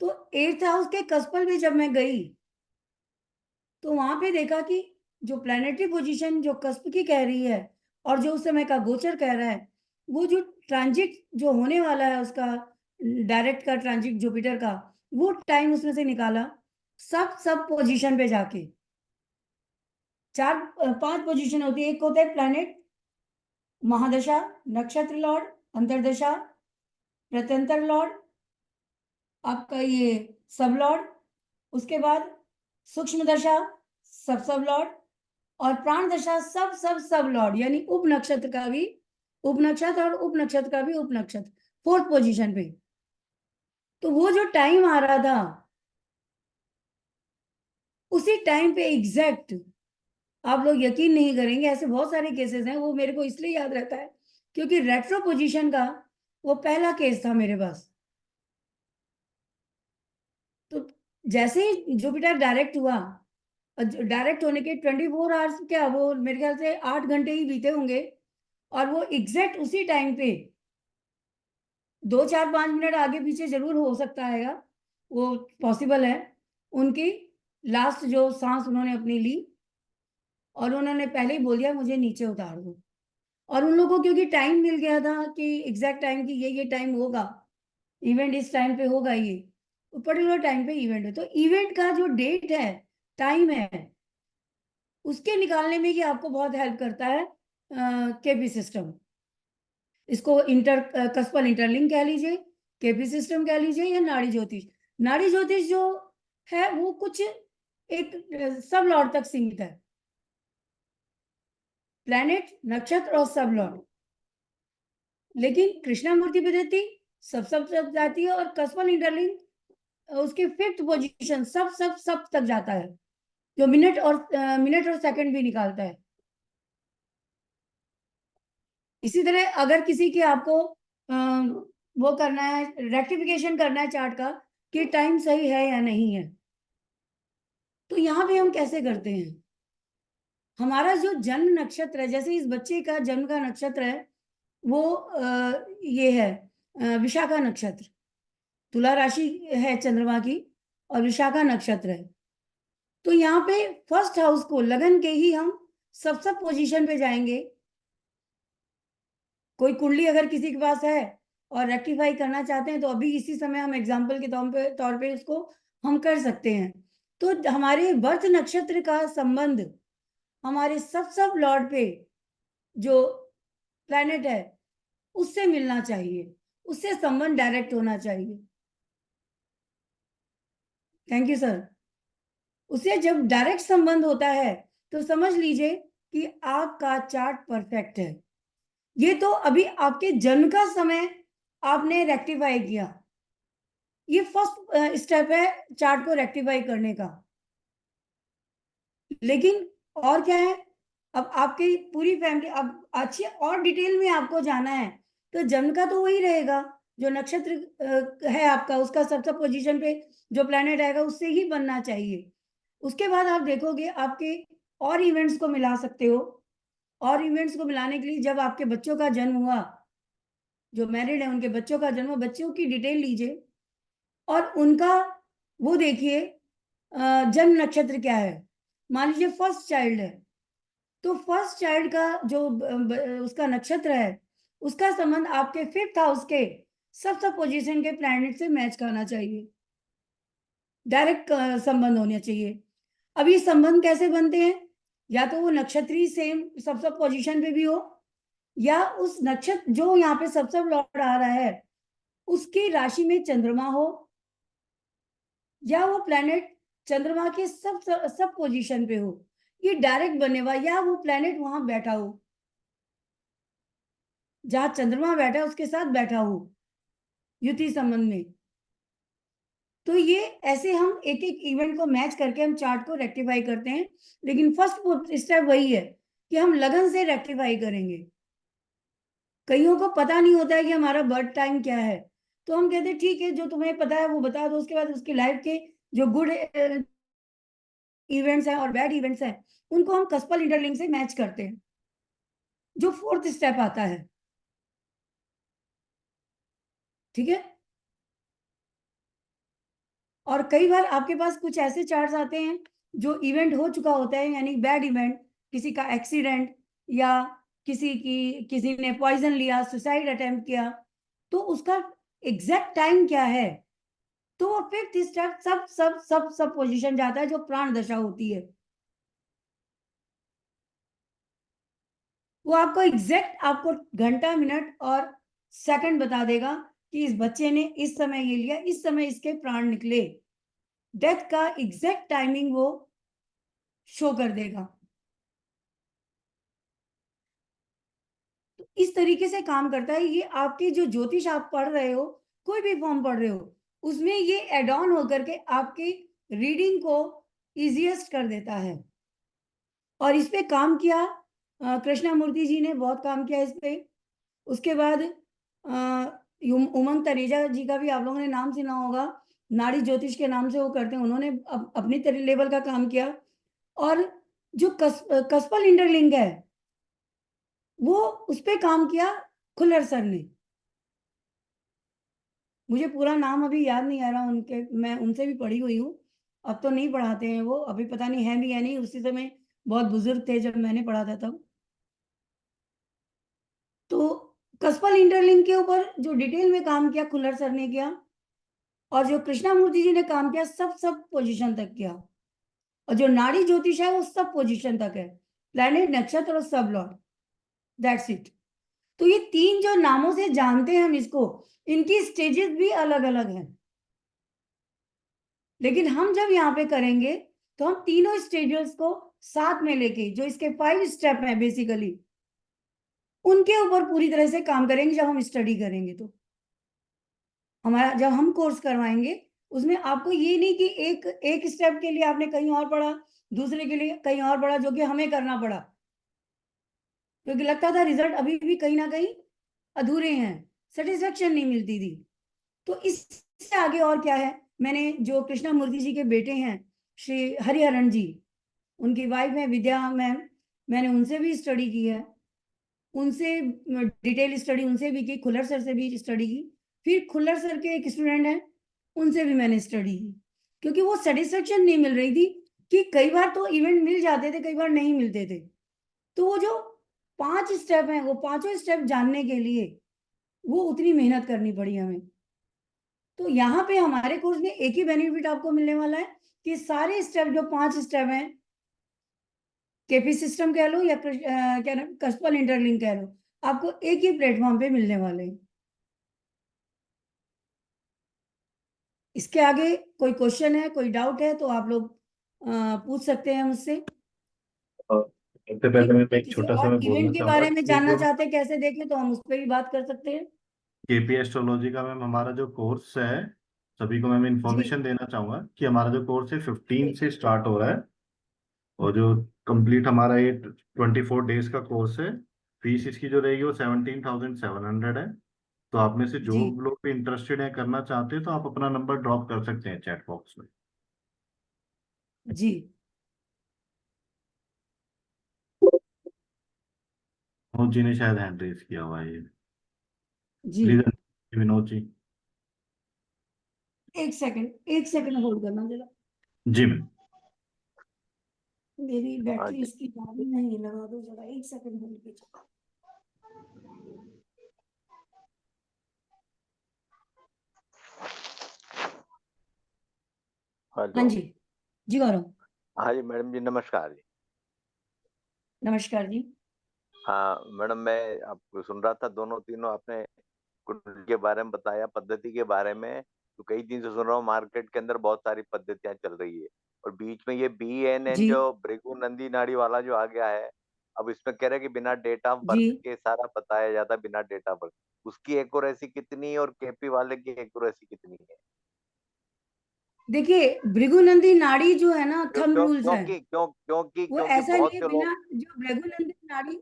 तो 8th हाउस के कस्पल में जब मैं गई तो वहां पे देखा कि जो प्लानिटरी पोजीशन जो कस्प की कह रही है और जो उस समय का गोचर कह रहा है, वो जो ट्रांजिट जो होने वाला है उसका डायरेक्ट का ट्रांजिट जुपिटर का, वो टाइम उसमें से निकाला। सब पोजीशन पे जाके 5 पोजीशन होती है। एक होता है प्लैनेट, महादशा, नक्षत्र लॉर्ड, अंतरदशा, प्रत्यंतर लॉर्ड, आपका ये सब लॉर्ड, उसके बाद सूक्ष्म दशा, सब लॉर्ड, और प्राण दशा सब लॉर्ड, यानी उप नक्षत्र का भी उप नक्षत्र और उप नक्षत्र का भी उप नक्षत्र 4th पोजीशन पे। तो वो जो टाइम आ रहा था उसी टाइम पे एग्जैक्ट, आप लोग यकीन नहीं करेंगे, ऐसे बहुत सारे केसेस हैं। वो मेरे को इसलिए याद रहता है क्योंकि रेट्रो पोजीशन का वो पहला केस था मेरे पास। तो जैसे ही जुपिटर डायरेक्ट हुआ, डायरेक्ट होने के 24 आवर्स, क्या वो मेरे ख्याल से 8 घंटे ही बीते होंगे, और वो एग्जैक्ट उसी टाइम पे 2 4 5 मिनट आगे पीछे जरूर हो सकता है, वो पॉसिबल है। उनकी लास्ट जो सांस उन्होंने अपनी ली और उन्होंने पहले ही बोल दिया मुझे नीचे उतार दो। और उन लोगों को क्योंकि टाइम मिल गया था कि एग्जैक्ट टाइम की ये टाइम होगा, इवेंट इस टाइम पे होगा, ये पर्टिकुलर टाइम पे इवेंट है, तो इवेंट का जो डेट है, टाइम है, उसके निकालने में ये आपको बहुत हेल्प करता है केपी सिस्टम। इसको कस्पल इंटरलिंक कह लीजिए, केपी सिस्टम कह लीजिए, या नाड़ी ज्योतिष। नाड़ी ज्योतिष जो है वो कुछ एक सब लॉर्ड तक सीमित है, प्लैनेट, नक्षत्र और सब लॉर्ड। लेकिन कृष्णामूर्ति पद्धति सब जाती है, और कस्पल इंटरलिंक उसकी 5th पोजीशन सब तक जाता है, जो मिनट और सेकंड भी निकालता है। इसी तरह अगर किसी के आपको वो करना है, रेक्टिफिकेशन करना है चार्ट का कि टाइम सही है या नहीं है, तो यहाँ पे हम कैसे करते हैं, हमारा जो जन्म नक्षत्र है, जैसे इस बच्चे का जन्म का नक्षत्र है वो ये है विशाखा नक्षत्र, तुला राशि है चंद्रमा की और विशाखा नक्षत्र है। तो यहाँ पे फर्स्ट हाउस को लगन के ही हम सब पोजीशन पे जाएंगे। कोई कुंडली अगर किसी के पास है और रेक्टिफाई करना चाहते हैं तो अभी इसी समय हम एग्जाम्पल के तौर पे इसको हम कर सकते हैं। तो हमारे बर्थ नक्षत्र का संबंध हमारे सब लॉर्ड पे जो प्लैनेट है उससे मिलना चाहिए, उससे संबंध डायरेक्ट होना चाहिए। Thank you sir. उससे जब डायरेक्ट संबंध होता है तो समझ लीजिए कि आपका चार्ट परफेक्ट है। ये तो अभी आपके जन्म का समय आपने रेक्टिफाई किया, ये फर्स्ट स्टेप है चार्ट को रेक्टिफाई करने का। लेकिन और क्या है, अब आपकी पूरी फैमिली, अब अच्छी और डिटेल में आपको जाना है तो जन्म का तो वही रहेगा, जो नक्षत्र है आपका उसका सबसे पोजीशन पे जो प्लेनेट आएगा उससे ही बनना चाहिए। उसके बाद आप देखोगे आपके और इवेंट्स को मिला सकते हो। और इवेंट्स को मिलाने के लिए जब आपके बच्चों का जन्म हुआ, जो मैरिड है उनके बच्चों का जन्म, बच्चों की डिटेल लीजिए और उनका वो देखिए जन्म नक्षत्र क्या है। मान लीजिए फर्स्ट चाइल्ड है तो फर्स्ट चाइल्ड का जो उसका नक्षत्र है उसका संबंध आपके 5th हाउस के सब पोजीशन के प्लैनेट से मैच करना चाहिए, डायरेक्ट संबंध होने चाहिए। अब ये संबंध कैसे बनते हैं, या तो वो नक्षत्री सेम सब पोजीशन पे भी हो, या उस नक्षत्र जो यहाँ पे सब लॉर्ड आ रहा है उसकी राशि में चंद्रमा हो, या वो प्लैनेट चंद्रमा के सब पोजीशन पे हो, ये डायरेक्ट बनेगा, या वो प्लैनेट वहां बैठा हो जहां चंद्रमा बैठा है उसके साथ बैठा हो युति संबंध में। तो ये ऐसे हम एक एक इवेंट को मैच करके हम चार्ट को रेक्टिफाई करते हैं। लेकिन फर्स्ट स्टेप वही है कि हम लगन से रेक्टिफाई करेंगे। कईयों को पता नहीं होता है कि हमारा बर्थ टाइम क्या है, तो हम कहते हैं ठीक है जो तुम्हें पता है वो बता दो, उसके बाद उसकी लाइफ के जो गुड इवेंट्स हैं और बैड इवेंट्स हैं उनको हम कस्पल इंटरलिंक से मैच करते हैं, जो 4th स्टेप आता है। ठीक है। और कई बार आपके पास कुछ ऐसे चार्ट्स आते हैं जो इवेंट हो चुका होता है, यानी बैड इवेंट, किसी का एक्सीडेंट या किसी ने पॉइजन लिया, सुसाइड अटेम्प्ट किया, तो उसका एग्जैक्ट टाइम क्या है, तो वो 5th स्टेप सब पोजीशन जाता है जो प्राण दशा होती है। वो आपको एग्जैक्ट आपको घंटा मिनट और सेकंड बता देगा कि इस बच्चे ने इस समय ये लिया, इस समय इसके प्राण निकले, डेथ का एग्जैक्ट टाइमिंग वो शो कर देगा। तो इस तरीके से काम करता है ये। आपके जो ज्योतिष आप पढ़ रहे हो, कोई भी फॉर्म पढ़ रहे हो, उसमें ये एड ऑन होकर के आपकी रीडिंग को इजीएस्ट कर देता है। और इस पे काम किया कृष्णा मूर्ति जी ने, बहुत काम किया इस पे। उसके बाद उमंग तनेजा जी का भी आप लोगों ने नाम सुना होगा, नाड़ी ज्योतिष के नाम से वो करते हैं, उन्होंने अपनी लेवल का काम किया। और जो कस्पल इंटरलिंक है वो उस पे काम किया खुल्लर सर ने। मुझे पूरा नाम अभी याद नहीं आ रहा उनके, मैं उनसे भी पढ़ी हुई हूँ, अब तो नहीं पढ़ाते हैं वो, अभी पता नहीं है भी या नहीं, उसी समय बहुत बुजुर्ग थे जब मैंने पढ़ा था तब। तो कस्पल इंटरलिंक के ऊपर जो डिटेल में काम किया खुल्लर सर ने किया, और जो कृष्णामूर्ति जी ने काम किया सब पोजीशन तक किया। और जो नाड़ी ज्योतिष है वो सब पोजीशन तक है, प्लैनेट, नक्षत्र और सब लॉर्ड, दैट्स इट। तो ये 3 जो नामों से जानते हैं हम इसको, इनकी स्टेजेस भी अलग अलग हैं। लेकिन हम जब यहाँ पे करेंगे तो हम तीनों स्टेजेस को साथ में लेके, जो इसके 5 स्टेप हैं बेसिकली, उनके ऊपर पूरी तरह से काम करेंगे जब हम स्टडी करेंगे। तो हमारा जब हम कोर्स करवाएंगे उसमें आपको ये नहीं कि एक स्टेप के लिए आपने कहीं और पढ़ा, दूसरे के लिए कहीं और पढ़ा, जो कि हमें करना पड़ा, क्योंकि लगता था रिजल्ट अभी भी कहीं ना कहीं अधूरे हैं, सेटिस्फेक्शन नहीं मिलती थी। तो इससे आगे और क्या है, मैंने जो कृष्णा मूर्ति जी के बेटे हैं श्री हरिहरन जी, उनकी वाइफ है विद्या मैम, मैंने उनसे भी स्टडी की है, उनसे डिटेल स्टडी उनसे भी की, खुल्लर सर से भी स्टडी की, फिर खुल्लर सर के एक स्टूडेंट हैं उनसे भी मैंने स्टडी की, क्योंकि वो सेटिस्फेक्शन नहीं मिल रही थी कि कई बार तो इवेंट मिल जाते थे, कई बार नहीं मिलते थे। तो वो जो 5 स्टेप हैं, वो पांचों स्टेप जानने के लिए वो उतनी मेहनत करनी पड़ी हमें। तो यहाँ पे हमारे कोर्स में एक ही बेनिफिट आपको मिलने वाला है कि सारे स्टेप जो 5 स्टेप हैं, केपी सिस्टम कह लो या क्या नाम कस्पल इंटरलिंक कह लो, आपको एक ही प्लेटफॉर्म पे मिलने वाले हैं। इसके आगे कोई क्वेश्चन है, कोई डाउट है तो आप लोग पूछ सकते हैं मुझसे। और सबसे कि पहले मैं एक किसी छोटा सा और मैं बोलना इवेंट के चाहूंगा बारे में कि जानना जो चाहते हैं कैसे देखें, तो हम उस पर भी बात कर सकते हैं। केपी एस्ट्रोलॉजी का मैम हमारा जो कोर्स है, सभी को मैं जी इंफॉर्मेशन देना चाहूंगा कि हमारा जो कोर्स है 15 से स्टार्ट हो रहा है, और जो कंप्लीट हमारा ये 24 डेज का कोर्स है। फीस इसकी जो रहेगी वो 17,700 है। तो आप में से जो जी लोग भी इंटरेस्टेड हैं, करना चाहते हैं, तो आप अपना नंबर ड्रॉप कर सकते हैं चैट बॉक्स में। जी मनोज जी ने शायद हैंड रेज किया हुआ है ये। जी प्लीज विनोद जी। एक सेकंड होल्ड करना जरा, जी मैम। मेरी हाँ बैटरी जी। इसकी चाबी नहीं, लगा दो जरा, एक सेकंड होल्ड कीजिए। हाँ हेलो। जी, जी गौरव, हाँ जी मैडम जी, नमस्कार जी। नमस्कार जी। हाँ मैडम, मैं आपको सुन रहा था, दोनों तीनों आपने कुंडली के बारे में बताया, पद्धति के बारे में। तो कई दिन से सुन रहा हूँ मार्केट के अंदर बहुत सारी पद्धतियां चल रही है, और बीच में ये BNN जी जो भृगु नंदी नाड़ी वाला जो आ गया है, अब इसमें कह रहे हैं कि बिना डेट ऑफ जी बर्थ के सारा बताया जाता है, बिना डेट ऑफ बर्थ। उसकी एक्यूरेसी कितनी है और केपी वाले की एक्यूरेसी कितनी है? देखिए, भृगुनंदी नाड़ी जो है ना, क्यों थंब क्यों रूल्स है। क्योंकि क्यों क्योंकि वो क्योंकि ऐसा नहीं बहुत है से लोग। बिना, जो भृगुनंदी नाड़ी,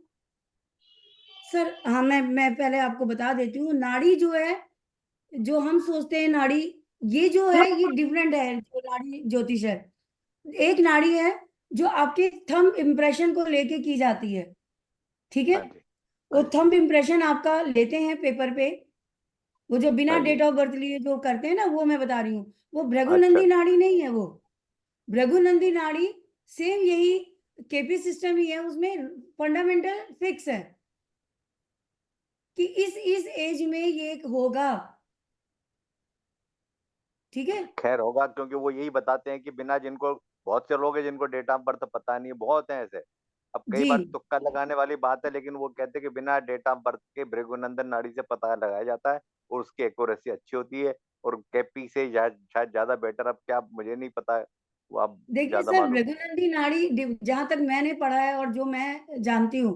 सर हाँ मैं पहले आपको बता देती हूँ, नाड़ी जो है, जो हम सोचते हैं नाड़ी, ये जो है ये डिफरेंट है, जो नाड़ी ज्योतिष है। एक नाड़ी है जो आपके थंब इम्प्रेशन को लेके की जाती है, ठीक है। हाँ जी। वो हाँ जी। थंब इम्प्रेशन आपका लेते हैं पेपर पे, वो जो बिना हाँ जी। डेट ऑफ बर्थ लिए जो करते हैं ना, वो मैं बता रही हूँ। वो अच्छा। भृगुनंदी नाड़ी नहीं है वो। भृगुनंदी नाड़ी सेम यही केपी सिस्टम ही है, उसमें फंडामेंटल फिक्स है कि इस एज में ये होगा, ठीक है। खैर होगा, क्योंकि वो यही बताते हैं कि बिना जिनको, बहुत से लोग हैं जिनको डेट ऑफ बर्थ पता नहीं है, बहुत हैं ऐसे। अब कई जी बार तुक्का लगाने वाली बात है, लेकिन वो कहते हैं कि बिना डेट ऑफ बर्थ के भृगुनंदन नाड़ी से पता लगाया जाता है, और उसकी एक्यूरेसी अच्छी होती है। और केपी से शायद ज्यादा बेटर, अब क्या मुझे नहीं पता है, वो आप देखिए ज्यादा सर, मालूम हो। भृगुनंदी नाड़ी जहां तक मैंने पढ़ा है और जो मैं जानती हूँ,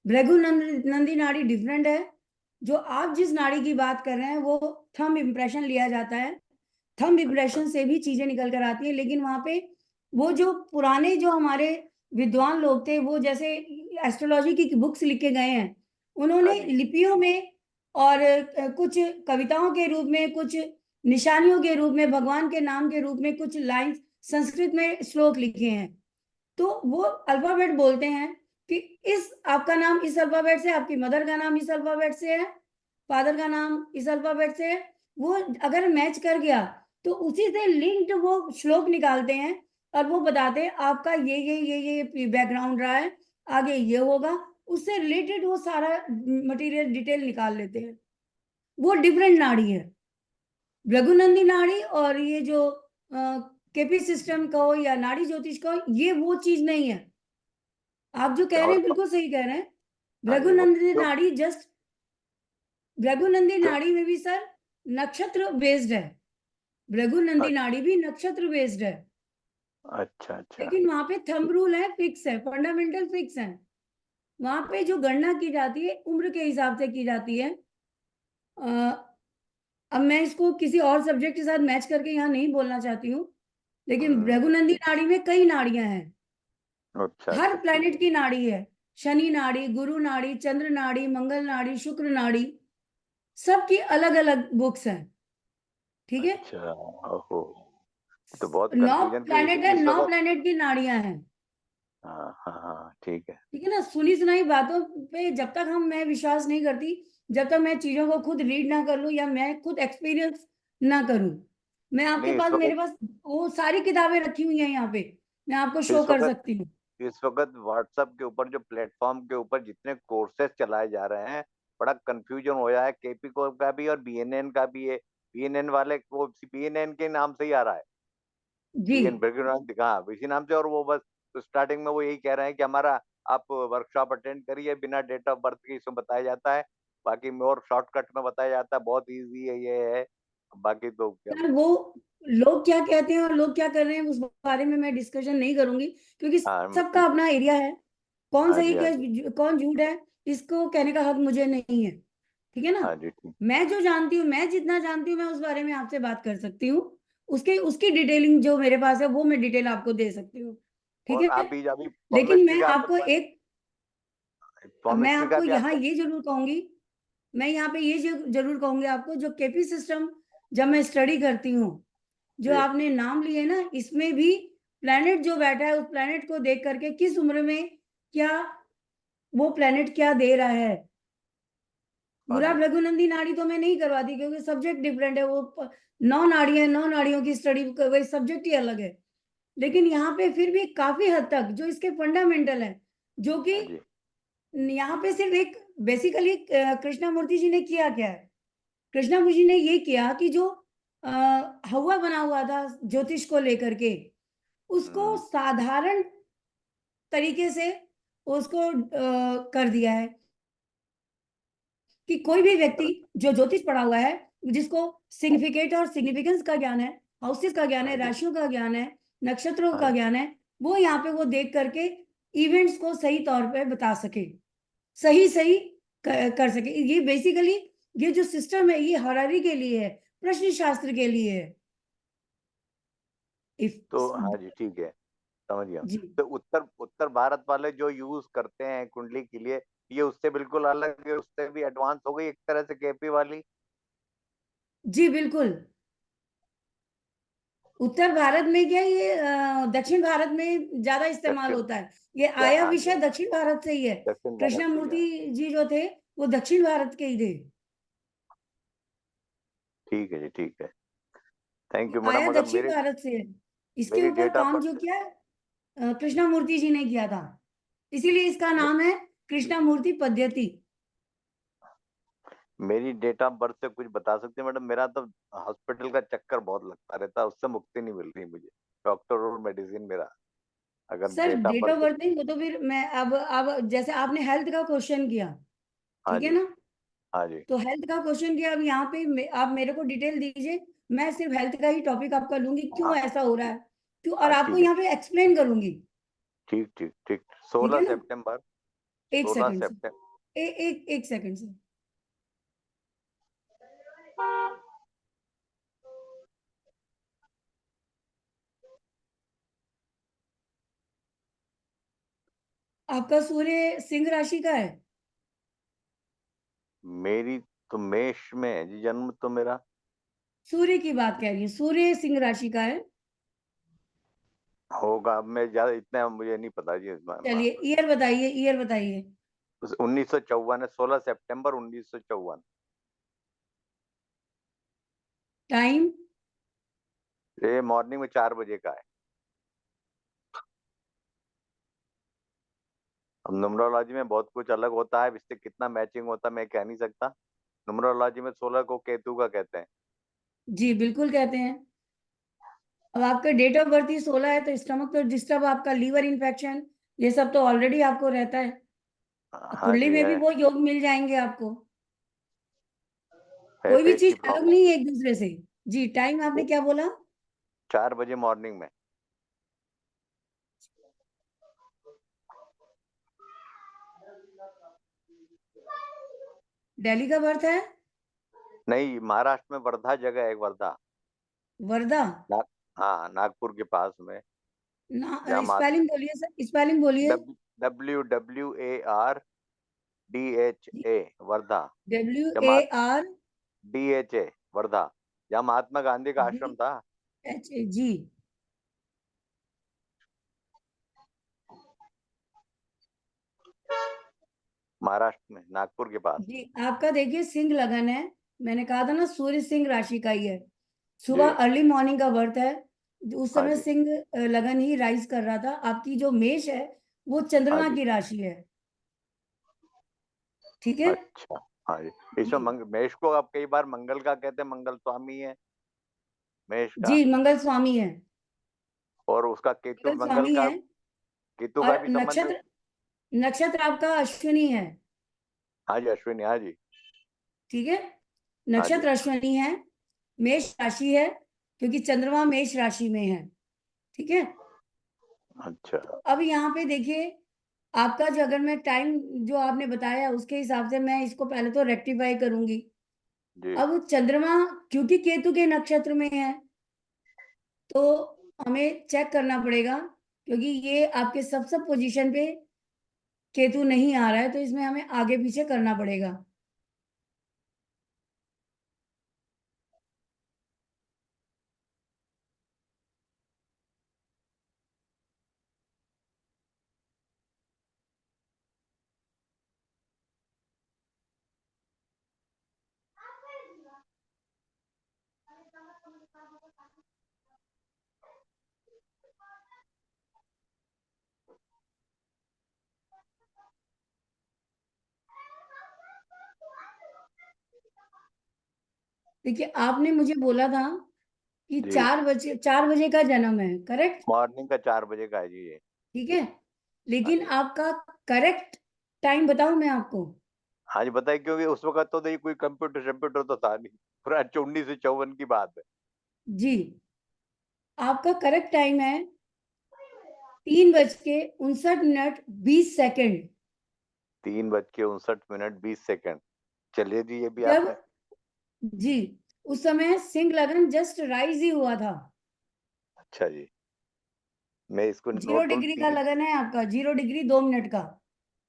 भृगुनंदी नाड़ी डिफरेंट है। जो आप जिस नाड़ी की बात कर रहे हैं वो थंब इम्प्रेशन लिया जाता है, थंब अच्छा। इम्प्रेशन से भी चीजें निकल कर आती है, लेकिन वहां पे वो जो पुराने जो हमारे विद्वान लोग थे, वो जैसे एस्ट्रोलॉजी की बुक्स लिख के गए हैं, हाँ उन्होंने जी। लिपियों में और कुछ कविताओं के रूप में, कुछ निशानियों के रूप में, भगवान के नाम के रूप में कुछ लाइंस संस्कृत में श्लोक लिखे हैं। तो वो अल्फाबेट बोलते हैं कि इस आपका नाम इस अल्फाबेट से, आपकी मदर का नाम इस अल्फाबेट से है, फादर का नाम इस अल्फाबेट से है, वो अगर मैच कर गया तो उसी से लिंक्ड वो श्लोक निकालते हैं, और वो बताते हैं आपका ये बैकग्राउंड रहा है, आगे ये होगा, उससे रिलेटेड वो सारा मटेरियल डिटेल निकाल लेते हैं। वो डिफरेंट नाड़ी है, रघुनंदी नाड़ी, और ये जो केपी सिस्टम का हो या नाड़ी ज्योतिष का हो, ये वो चीज नहीं है। आप जो कह रहे और हैं बिल्कुल सही कह रहे हैं। हाँ जी, वो रघुनंदी क्यों? नाड़ी जस्ट, रघुनंदी क्यों? नाड़ी में भी सर नक्षत्र बेस्ड है, रघुनंदी अच्छा। नाड़ी भी नक्षत्र बेस्ड है, अच्छा। अच्छा। लेकिन वहां पे थंब रूल है, फिक्स है, फंडामेंटल फिक्स है। वहां पे जो गणना की जाती है उम्र के हिसाब से की जाती है। अब मैं इसको किसी और सब्जेक्ट के साथ मैच करके यहाँ नहीं बोलना चाहती हूँ, लेकिन हम्म। रघुनंदी नाड़ी में कई नाड़ियां हैं, अच्छा। हर अच्छा। ठीक प्लेनेट है। की नाड़ी है। शनि नाड़ी, गुरु नाड़ी, चंद्र नाड़ी, मंगल नाड़ी, शुक्र नाड़ी, सबकी अलग अलग बुक्स हैं, ठीक है। अच्छा। ओहो। तो बहुत 9 कंफ्यूजन प्लैनेट है, इस 9 वक्त। प्लैनेट की नाड़ियां हैं। हाँ हाँ हाँ, ठीक है। ठीक है ना, सुनी सुनाई बातों पे जब तक मैं विश्वास नहीं करती, जब तक मैं चीजों को खुद रीड ना कर लूं या मैं खुद एक्सपीरियंस ना करूं। मैं आपके नहीं, पास, मेरे पास वो सारी किताबें रखी हुई हैं यहाँ पे, मैं आपको शो इस कर वक्त सकती हूँ। इस वक्त व्हाट्सएप के ऊपर जो प्लेटफॉर्म के ऊपर जितने कोर्सेज चलाए जा रहे हैं, बड़ा कंफ्यूजन हो रहा है। केपी को का भी और बीएनएन का भी है। बीएनएन वाले को बीएनएन के नाम से ही आ रहा है। जी, बीएन बैकग्राउंड दिखा इसी नाम से। और वो बस स्टार्टिंग में वो यही कह रहे हैं कि हमारा आप वर्कशॉप अटेंड करिए, बिना डेट ऑफ बर्थ के इसमें बताया जाता है। बाकी में और शॉर्टकट में बताया जाता है, बहुत इजी है ये है। बाकी तो क्या। सर वो लोग क्या कहते हैं और लोग क्या कर रहे हैं उस बारे में मैं डिस्कशन नहीं करूंगी, क्योंकि हाँ सबका अपना एरिया है। कौन हाँ सही जी, हाँ जी, कौन झूठ है, इसको कहने का हक मुझे नहीं है। ठीक है ना, हाँ जी, ठीक। मैं जो जानती हूँ, मैं जितना जानती हूँ, मैं उस बारे में आपसे बात कर सकती हूँ। उसके उसकी डिटेलिंग जो मेरे पास है वो मैं डिटेल आपको दे सकती हूँ। ठीक और है, आप भी अभी लेकिन केमिस्ट्री मैं का आपके आपको पास, एक, मैं केमिस्ट्री का आपको भी यहाँ आपके। ये जरूर कहूंगी, मैं यहाँ पे ये जरूर कहूंगी आपको, जो केपी सिस्टम जब मैं स्टडी करती हूँ, जो जी, आपने नाम लिए ना, इसमें भी प्लेनेट जो बैठा है, उस प्लेनेट को देख करके किस उम्र में क्या वो प्लेनेट क्या दे रहा है। हाँ पूरा जी, भृगुनंदी नाड़ी तो मैं नहीं करवाती, क्योंकि सब्जेक्ट डिफरेंट है। वो 9 नाड़ियां, 9 नाड़ियों की स्टडी, वही सब्जेक्ट ही अलग है। लेकिन यहाँ पे फिर भी काफी हद तक जो इसके फंडामेंटल है, जो कि हाँ जी, यहाँ पे सिर्फ एक बेसिकली कृष्णामूर्ति जी ने किया क्या है, कृष्णामूर्ति जी ने ये किया कि जो अ, हवा बना हुआ था ज्योतिष को लेकर के, उसको हम्म, साधारण तरीके से उसको कर दिया है कि कोई भी व्यक्ति जो ज्योतिष पढ़ा हुआ है, जिसको सिग्निफिकेट और सिग्निफिकेंस का ज्ञान है, हाउसेस का ज्ञान हाँ है, जी, राशियों का ज्ञान है, नक्षत्रों हाँ का जी। ज्ञान है, वो यहाँ पे वो देख करके इवेंट्स को सही तौर पे बता सके, सही सही कर सके। ये बेसिकली ये जो सिस्टम है, ये हरारी के लिए है, प्रश्न शास्त्र के लिए है। इफ तो हाँ जी, ठीक है, समझ गया। जी, तो उत्तर उत्तर भारत वाले जो यूज करते हैं कुंडली के लिए, ये उससे बिल्कुल अलग है, उससे भी एडवांस हो गई एक तरह से केपी वाली। जी बिल्कुल। उत्तर भारत में क्या, ये दक्षिण भारत में ज्यादा इस्तेमाल दक्षिण, होता है। ये आया हाँ जी, विषय दक्षिण भारत से ही है। दक्षिण भारत से ही है। कृष्णमूर्ति जी जो थे, वो दक्षिण भारत के ही थे। ठीक है जी, ठीक है। थैंक ये यू आया मैडम। मगर दक्षिण मेरी भारत से है। इसके मेरी ऊपर डेट ऑफ काम जो बर्थ, किया कृष्णमूर्ति जी ने किया था, इसीलिए इसका नाम है कृष्णमूर्ति पद्धति। मेरी डेट ऑफ बर्थ से कुछ बता सकते हैं मैडम? मेरा तो हॉस्पिटल का चक्कर बहुत लगता रहता है, उससे मुक्ति नहीं मिल रही मुझे। डॉक्टर और मेडिसिन मेरा, अगर sir date of date of birth. Birth नहीं, वो तो फिर मैं अब जैसे आपने हेल्थ का क्वेश्चन किया, हाँ ठीक है जी, ना, हाँ जी, तो हेल्थ का क्वेश्चन किया। अब यहाँ पे आप मेरे को डिटेल दीजिए, मैं सिर्फ हेल्थ का ही टॉपिक आपका लूंगी, क्यों हाँ ऐसा हो रहा है, क्यों, और हाँ, आपको ठीक है, यहाँ पे एक्सप्लेन करूंगी। ठीक ठीक ठीक। ठीक सोलह है ना, सितंबर एक 16 सेकंड से, सितंबर एक सेकंड से। आपका सूर्य सिंह राशि का है। मेरी तो मेष में है जी जन्म तो मेरा। सूर्य की बात कह रही है, सूर्य सिंह राशि का है। होगा, अब मैं ज्यादा इतना मुझे नहीं पता जी। चलिए ईयर बताइए, ईयर बताइए। 1954 है, 16 सितंबर 1954। टाइम। ये मॉर्निंग में 4 बजे का है। अब न्यूमरोलॉजी में बहुत कुछ अलग होता है, इससे कितना मैचिंग होता है मैं कह नहीं सकता। न्यूमरोलॉजी में 16 को केतु का कहते हैं। जी बिल्कुल कहते हैं। अब आपका डेट ऑफ बर्थ ही 16 है, तो स्टमक तो डिस्टर्ब, आपका लीवर इन्फेक्शन, ये सब तो ऑलरेडी आपको रहता है। हाँ कुंडली जी, में भी है वो योग मिल जाएंगे आपको। है कोई भी पेट की चीज अलग प्रॉब्लम। नहीं है एक दूसरे से। जी, टाइम आपने क्या बोला? 4 बजे मॉर्निंग में। दिल्ली का बर्थ है। नहीं, महाराष्ट्र में वर्धा जगह है, वर्धा। वर्धा। नाग हाँ, नागपुर के पास में। ना, जहाँ स्पेलिंग बोलिए सर, स्पेलिंग बोलिए। WWARDHA, वर्धा। डब्ल्यू जहाँ ए आर DHA, वर्धा, जहाँ महात्मा गांधी का डी आश्रम था। एच ए जी। महाराष्ट्र में, नागपुर के पास। जी, आपका देखिए सिंह लगन है, मैंने कहा था ना सूर्य सिंह राशि का ही है, सुबह जी अर्ली मॉर्निंग का बर्थ है, उस हाँ समय जी, सिंह लगन ही राइज कर रहा था। आपकी जो मेष है वो हाँ चंद्रमा जी, की राशि है, ठीक है अच्छा, हाँ जी। इसमें जी। मेष को आप कई बार मंगल का कहते हैं, मंगल स्वामी है मेष का। जी, मंगल स्वामी है, और उसका केतु, मंगल मंगल स्वामी का है। केतु का और भी संबंध है। नक्षत्र आपका अश्विनी है, हाँ जी, अश्विनी, हाँ जी, ठीक है, हाँ जी, नक्षत्र अश्विनी है, मेष राशि है, क्योंकि चंद्रमा मेष राशि में है, ठीक है। अच्छा, तो अब यहाँ पे देखिए, आपका जो, अगर मैं टाइम जो आपने बताया उसके हिसाब से मैं इसको पहले तो रेक्टिफाई करूंगी। जी अब चंद्रमा क्योंकि केतु के नक्षत्र में है, तो हमें चेक करना पड़ेगा, क्योंकि ये आपके सब पोजीशन पे केतु नहीं आ रहा है, तो इसमें हमें आगे पीछे करना पड़ेगा। देखिए, आपने मुझे बोला था कि जी, 4 बजे का जन्म है, करेक्ट, मॉर्निंग का 4 बजे का है जी ये। ठीक है। हाँ लेकिन जी, आपका करेक्ट टाइम बताऊं मैं आपको? हाँ जी, बताइए, क्योंकि उस वक्त तो नहीं कोई कंप्यूटर शम्प्यूटर तो था नहीं, पूरा 1954 की बात है। जी, आपका करेक्ट टाइम है 3:59:20। 3:59:20। चलिए जी, ये भी जब, आपने। जी, उस समय सिंह लगन जस्ट राइज ही हुआ था। अच्छा जी, मैं इसको जीरो नोट करूँ। डिग्री का लगन है आपका, 0 डिग्री 2 मिनट का,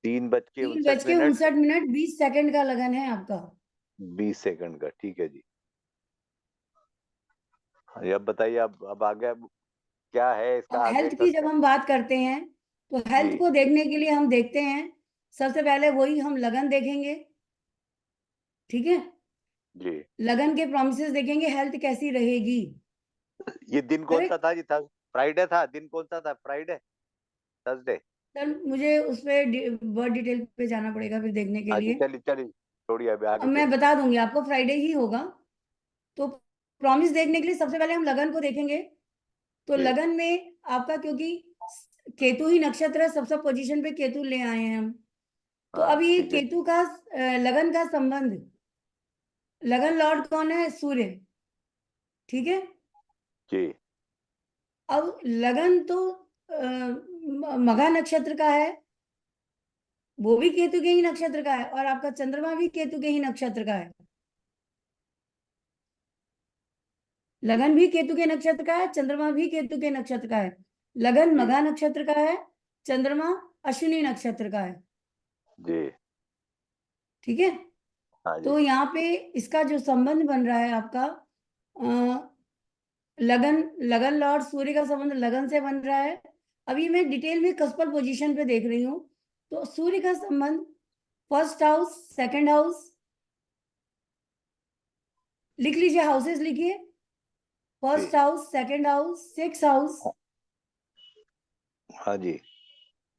तीन बज के तीन उनसठ बज के मिनट उनसठ मिनट 20 सेकंड का लगन है आपका। 20 सेकंड का, ठीक है जी। हाँ जी, अब बताइए, अब आगे अब क्या है अब इसका आगे हेल्थ की जब तथ्य। हम बात करते हैं, तो हेल्थ जी को देखने के लिए हम देखते हैं, सबसे पहले वही हम लगन देखेंगे, ठीक है, जी, लगन के प्रॉमिसेस देखेंगे, हेल्थ कैसी रहेगी, ये दिन कौन सा करेक्ट। था जी? था फ्राइडे था, दिन कौन सा था? Friday, Thursday. सर मुझे उस पर वर्ड डिटेल पे जाना पड़ेगा फिर देखने के अच्छा, लिए। चलिए चलिए, छोड़िए, अभी अब आगे मैं चलिए। बता दूंगी आपको, फ्राइडे ही होगा। तो प्रॉमिस देखने के लिए सबसे पहले हम लगन को देखेंगे। तो जी लगन में आपका, क्योंकि केतु ही नक्षत्र है, सबसे पोजीशन पे केतु ले आए हैं हम, तो हाँ, अभी ठीक है जी। केतु का लगन का संबंध, लगन लॉर्ड कौन है? सूर्य, ठीक है। जी अब लगन तो मघा नक्षत्र का है, वो भी केतु के ही नक्षत्र का है, और आपका चंद्रमा भी केतु के ही नक्षत्र का है। लगन भी केतु के नक्षत्र का है, चंद्रमा भी केतु के नक्षत्र का है। लगन जी मघा नक्षत्र का है, चंद्रमा अश्विनी नक्षत्र का है, जी, ठीक है। हाँ जी, तो यहाँ पे इसका जो संबंध बन रहा है आपका, लगन, लगन लॉर्ड सूर्य का संबंध लगन से बन रहा है। अभी मैं डिटेल में कस्पल पोजीशन पे देख रही हूँ, तो सूर्य का संबंध फर्स्ट हाउस, सेकंड हाउस, लिख लीजिए, हाउसेस लिखिए, जी first house, second house, six house हाँ जी,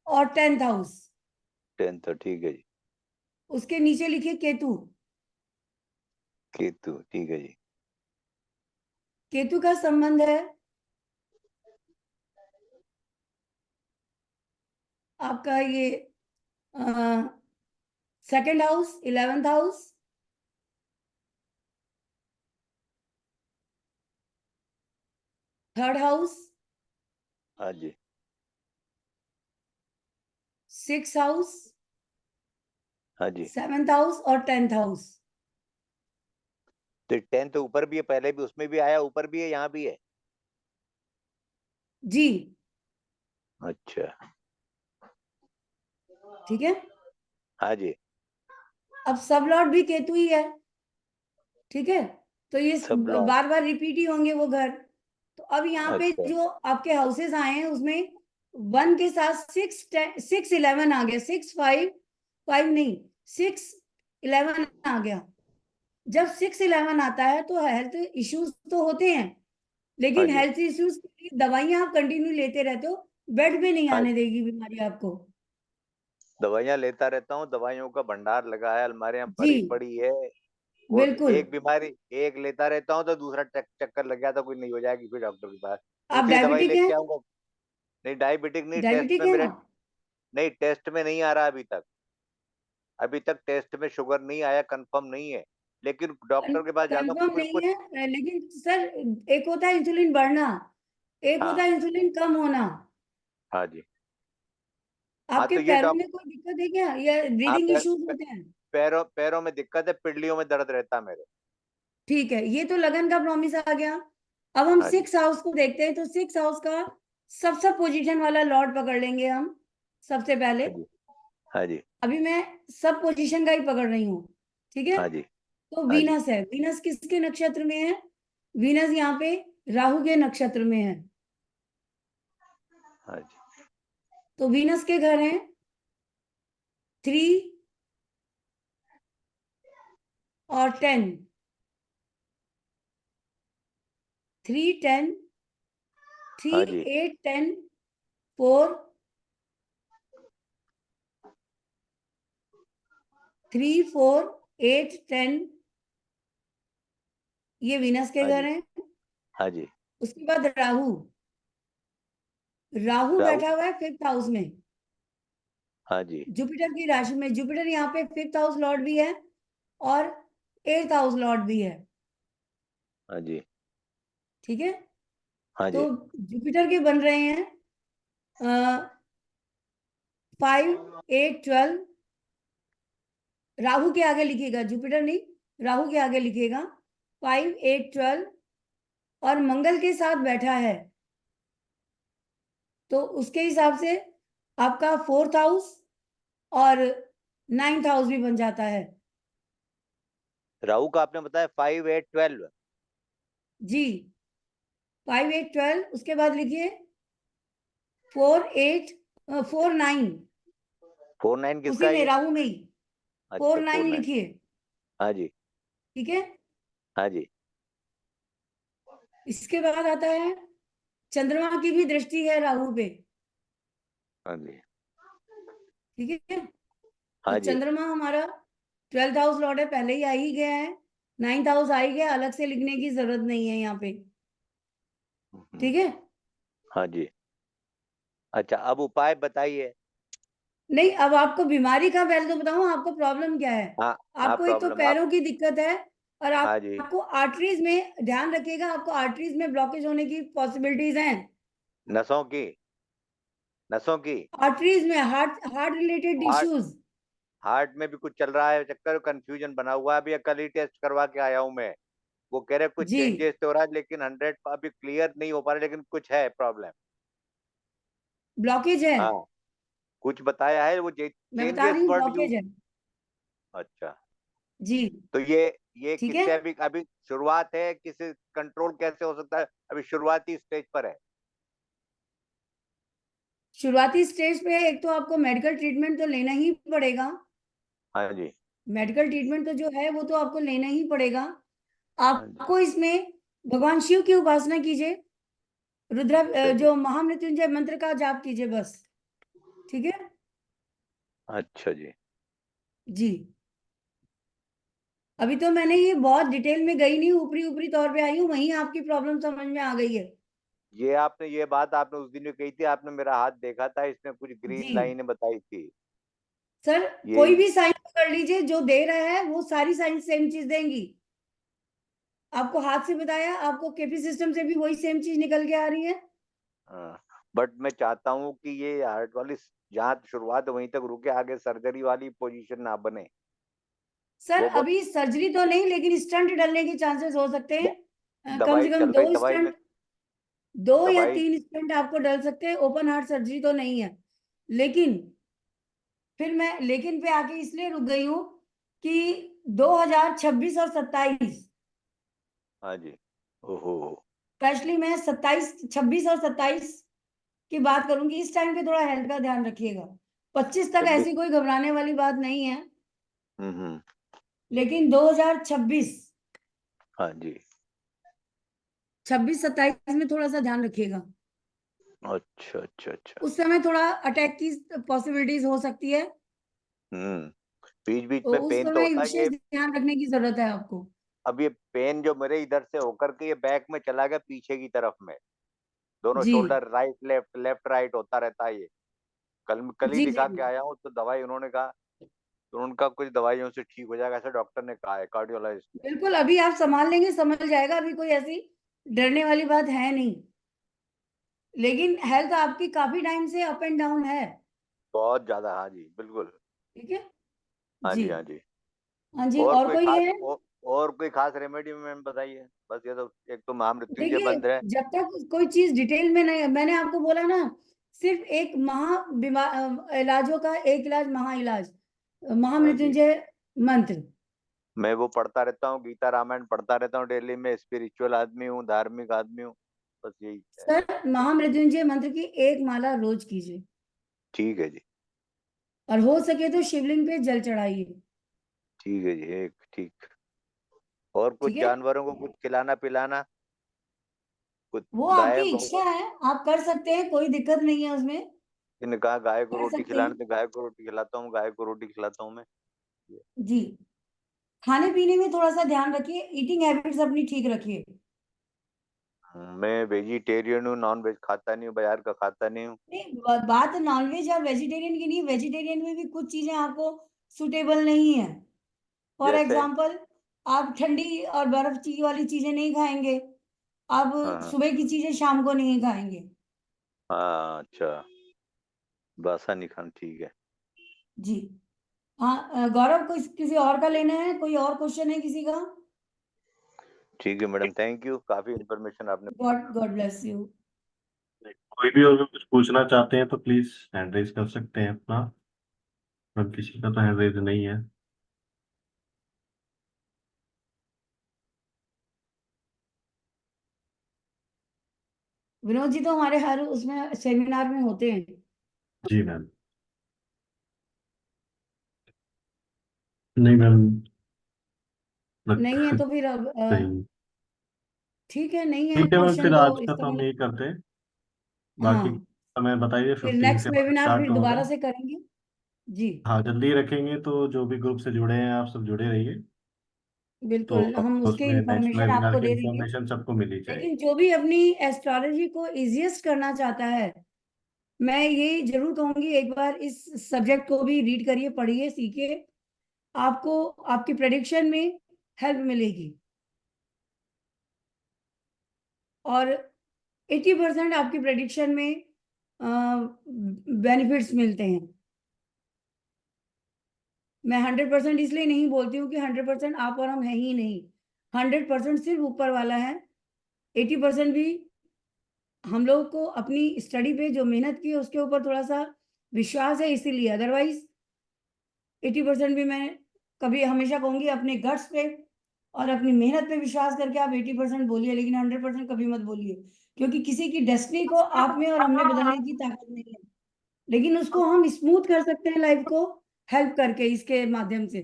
और 10th हाउस। 10th, ठीक है जी। उसके नीचे लिखिए केतु। केतु, ठीक है जी। केतु का संबंध है आपका ये second house, 11th house, third house, हाँ जी, सिक्स हाउस, हाँ जी। 7th हाउस और 10th हाउस। तो 10th ऊपर भी है, पहले भी उसमें भी आया, ऊपर भी है, यहाँ भी है। जी, अच्छा, ठीक है। हाँ जी, अब सब लॉर्ड भी केतु ही है, ठीक है, तो ये सब लॉन्ग। बार बार रिपीट ही होंगे वो घर। तो अब यहाँ पे अच्छा, जो आपके हाउसेस आए हैं उसमें 1 के साथ 6, 10, 6, 11 आ गया, 6, 5 5 नहीं, 6-11 आ गया। जब 6-11 आता है तो हेल्थ इश्यूज तो होते हैं, हाँ लेकिन जी, हेल्थ इश्यूज के लिए दवाइयां आप कंटिन्यू लेते रहते हो, बेड पे नहीं हाँ आने जी। देगी बीमारी आपको। दवाइयाँ लेता रहता हूँ, दवाइयों का भंडार लगा है, अलमारियाँ जी भरी पड़ी है। और बिल्कुल। एक बीमारी एक लेता रहता हूँ तो दूसरा चक्कर लग गया तो कोई नहीं हो जाएगी फिर डॉक्टर के पास, आप दूसरी दवाई डायबिटिक हैं? लेके आऊंगा। नहीं, डायबिटिक नहीं, टेस्ट डायबिटिक में है मेरे, ना? नहीं टेस्ट में नहीं आ रहा अभी तक। अभी तक टेस्ट में शुगर नहीं आया, कंफर्म नहीं है, लेकिन डॉक्टर के पास जाता हूँ कंफर्म कुछ नहीं कुछ। है, लेकिन सर एक होता है इंसुलिन बढ़ना, एक होता हाँ, है इंसुलिन कम होना। हाँ जी। हाँ आपके तो ये पैरों डॉक्टर, में कोई दिक्कत है क्या, या हाँ ब्रीदिंग इश्यूज होते हैं? पैरों पैरों में दिक्कत है, पिंडलियों में दर्द रहता है मेरे। ठीक है, ये तो लगन का प्रॉमिस आ गया। अब हम हाँ जी, 6 हाउस को देखते हैं, तो 6 हाउस का सबसे पोजीशन वाला लॉर्ड पकड़ लेंगे हम सबसे पहले। हाँ जी, हाँ जी, अभी मैं सब पोजीशन का ही पकड़ रही हूँ, ठीक है? हाँ जी, तो हाँ जी, वीनस है, वीनस किसके नक्षत्र में है? वीनस यहाँ पे राहु के नक्षत्र में है। हाँ जी, तो वीनस के घर हैं 3 और 10, 3-10, 3 हाँ जी, 8 10 4 3 4 8 10, ये वीनस के हाँ घर जी, हैं। हाँ जी। उसके बाद राहु, राहु राहु, बैठा हुआ है 5th हाउस में, हाँ जी, जुपिटर की राशि में। जुपिटर यहाँ पे 5th हाउस लॉर्ड भी है और 8th हाउस लॉर्ड भी है, हाँ जी, ठीक है? हाँ तो जी, जुपिटर के बन रहे हैं 5 8 12। राहु के आगे लिखिएगा, जुपिटर नहीं, राहु के आगे लिखिएगा 5 8 12, और मंगल के साथ बैठा है, तो उसके हिसाब से आपका 4th हाउस और 9th हाउस भी बन जाता है। राहु का आपने बताया 5 8 12। जी, 5 8 12, उसके बाद लिखिए 4 8 4 9, 4 9 किसका उसी है में ये? राहु में ही अच्छा, 4 4 9 9। लिखिए, हाँ जी, ठीक है? हाँ जी, इसके बाद आता है चंद्रमा की भी दृष्टि है राहु पे, हाँ जी, ठीक है? तो हाँ जी। चंद्रमा हमारा 12th हाउस लॉर्ड है, पहले ही आ ही गया है, 9th हाउस आ ही गया, अलग से लिखने की जरूरत नहीं है यहाँ पे, ठीक है? हाँ जी। अच्छा, अब उपाय बताइए। नहीं, अब आपको बीमारी का पहले तो बताऊं, आपको प्रॉब्लम क्या है? हाँ, हाँ आपको एक तो प्रॉब्लम आप। पैरों की दिक्कत है, और हाँ जी, आपको आर्टरीज में ध्यान रखिएगा, आपको आर्टरीज में ब्लॉकेज होने की पॉसिबिलिटीज हैं। नसों की, नसों की। आर्टरीज में heart heart related heart, issues. Heart में भी कुछ चल रहा है चक्कर, कंफ्यूजन बना हुआ है। अभी कल ही टेस्ट करवा के आया हूँ मैं। वो कह रहे कुछ जी, चेंजेस तो हो रहा है, लेकिन 100 अभी क्लियर नहीं हो पा रहा, लेकिन कुछ है प्रॉब्लम। ब्लॉकेज है, हाँ, कुछ बताया है वो, मैं बता चेंजेस रही हूँ वर्ड यूज। ब्लॉकेज है। अच्छा, जी, तो ये ठीक है। किससे अभी अभी शुरुआत है, किसे कंट्रोल कैसे हो सकता है? अभी शुरुआती स्टेज पर है। शुरुआती स्टेज पे एक तो आपको मेडिकल ट्रीटमेंट तो लेना ही पड़ेगा। हाँ जी, मेडिकल ट्रीटमेंट तो जो है वो तो आपको लेना ही पड़ेगा। हाँ जी। आपको इसमें भगवान शिव की उपासना कीजिए, रुद्र अच्छा जी, जो महामृत्युंजय मंत्र का जाप कीजिए बस, ठीक है? अच्छा जी। जी, अभी तो मैंने ये बहुत डिटेल में गई नहीं, ऊपरी ऊपरी तौर पे आई हूँ, वहीं आपकी प्रॉब्लम समझ में आ गई है। ये बात आपने उस दिन भी कही थी, आपने मेरा हाथ देखा था, इसमें कुछ जी ग्रीन लाइनें बताई थी। सर, कोई ये भी साइंस पकड़ लीजिए, जो दे रहा है वो सारी साइंस सेम चीज देंगी। आपको हाथ से बताया, आपको केपी सिस्टम से भी वही सेम चीज निकल के आ रही है। बट मैं चाहता हूँ कि ये हार्ट वाली जहाँ शुरुआत है, वहीं तक रुके, आगे सर्जरी वाली पोजीशन ना बने। सर वो अभी सर्जरी तो नहीं, लेकिन स्टंट डलने के चांसेस हो सकते हैं। कम दवाई से कम चल रही, दो दवाई में स्टंट, 2 या 3 दवाई। स्टंट आपको डल सकते हैं, ओपन हार्ट सर्जरी तो नहीं है। लेकिन फिर मैं लेकिन पे आके इसलिए रुक गई हूँ कि 2026 और 27, हाँ जी, ओहो, स्पेशली मैं 27 26 और 27 की बात करूंगी, इस टाइम पे थोड़ा हेल्थ का ध्यान रखिएगा। 25 तक 26। ऐसी कोई घबराने वाली बात नहीं है, हम्म। लेकिन 2026, हाँ जी। 26-27 में थोड़ा सा ध्यान रखिएगा। अच्छा अच्छा अच्छा। उस समय थोड़ा अटैक की पॉसिबिलिटीज हो सकती है, बीच बीच तो में उस पेन तो समय होता है। विशेष ये ध्यान रखने की जरूरत है आपको। अब ये पेन जो मेरे इधर से होकर के ये बैक में चला गया पीछे की तरफ में, दोनों जी shoulder, right left left right होता रहता है ये। कल ही जी जी दिखा के आया हूँ, तो दवाई उन्होंने कहा, तो उनका कुछ दवाइयों से ठीक हो जाएगा, ऐसा डॉक्टर ने कहा है, कार्डियोलॉजिस्ट ने। बिल्कुल, अभी आप संभाल लेंगे, समझ जाएगा, अभी कोई ऐसी डरने वाली बात है नहीं। लेकिन हेल्थ आपकी काफी टाइम से अप एंड डाउन है। बहुत ज्यादा, हाँ जी बिल्कुल। ठीक है हाँ जी। जी हाँ जी। हाँ जी, और और कोई कोई खास है? और कोई खास रेमेडी मैम बताइए। बस ये तो एक तो महामृत्युंजय देखिए, मंत्र है। जब तक कोई चीज डिटेल में नहीं, मैंने आपको बोला ना, सिर्फ एक इलाजों का एक इलाज, इलाज हाँ जी। महामृत्युंजय मंत्र। मैं वो पढ़ता रहता हूँ, गीता रामायण पढ़ता रहता हूँ डेली में। स्पिरिचुअल आदमी हूँ, धार्मिक आदमी हूँ, बस यही है। सर, महामृत्युंजय मंत्र की एक माला रोज कीजिए, ठीक है जी। और हो सके तो शिवलिंग पे जल चढ़ाइए। ठीक है जी, एक ठीक। और कुछ ठीक है, जानवरों को कुछ खिलाना पिलाना, कुछ वो गाय आपकी गौ। इच्छा है, आप कर सकते हैं, कोई दिक्कत नहीं है उसमें, इन्होंने कहा गाय को कर रोटी सकते हैं। खिलाने, तो गाय को रोटी खिलाता हूँ, गाय को रोटी खिलाता हूँ मैं। जी, खाने पीने में थोड़ा सा ध्यान रखिए, ईटिंग हैबिट्स अपनी ठीक रखिए। मैं वेजिटेरियन हूँ, नॉन वेज खाता नहीं हूँ, बाजार का खाता नहीं हूँ। नहीं, बात नॉनवेज और वेजिटेरियन की नहीं, वेजिटेरियन में भी कुछ चीजें आपको सुटेबल नहीं है। फॉर जैसे। एग्जाम्पल, आप ठंडी और बर्फ चीज वाली चीजें नहीं खाएंगे, आप हाँ सुबह की चीजें शाम को नहीं खाएंगे। हाँ अच्छा, बासा नहीं खाना, ठीक है। जी हाँ। गौरव, कोई किसी और का लेना है? कोई और क्वेश्चन है किसी का? ठीक है मैडम, थैंक यू, काफी इंफॉर्मेशन आपने। God God bless you. कोई भी अगर कुछ पूछना चाहते हैं तो प्लीज हैंड रेज कर सकते हैं अपना। पर किसी का तो हैंड रेज नहीं है। विनोद जी तो हमारे हर उसमें सेमिनार में होते हैं। जी मैम। नहीं मैम, नहीं है लगता तो फिर अब नहीं। ठीक है, नहीं है ठीक है मैम, क्वेश्चन फिर तो आज का इसका तो हम मतलब। यही करते हैं। बाकी हाँ, हमें बताइए फिर 15 नेक्स्ट से हमारा वेबिनार स्टार्ट फिर हो रहा दोबारा है। से करेंगे। जी हाँ, जल्दी रखेंगे तो जो भी ग्रुप से जुड़े हैं आप सब जुड़े रहिए। तो बिल्कुल, हम आपको उसके उसमें नेक्स्ट इंफॉर्मेशन वेबिनार आपको की दे देंगे। इंफॉर्मेशन सबको मिली लेकिन जाएगी। जो भी अपनी एस्ट्रोलॉजी को इजिएस्ट करना चाहता है, मैं ये जरूर कहूंगी, एक बार इस सब्जेक्ट को भी रीड करिए, पढ़िए, सीखिए, आपको आपकी प्रेडिक्शन में हेल्प मिलेगी। और 80% आपकी प्रेडिक्शन में बेनिफिट्स मिलते हैं। मैं 100% इसलिए नहीं बोलती हूँ कि 100% आप और हम हैं ही नहीं। 100% सिर्फ ऊपर वाला है, 80% भी हम लोग को अपनी स्टडी पे जो मेहनत की है उसके ऊपर थोड़ा सा विश्वास है, इसीलिए। अदरवाइज 80% भी मैं कभी हमेशा कहूंगी अपने गट्स पे और अपनी मेहनत पे विश्वास करके आप 80% बोलिए, लेकिन 100% कभी मत बोलिए, क्योंकि किसी की डेस्टिनी को आप में और हम में बदलने की ताकत नहीं है। लेकिन उसको हम स्मूथ कर सकते हैं, लाइफ को हेल्प करके, इसके माध्यम से।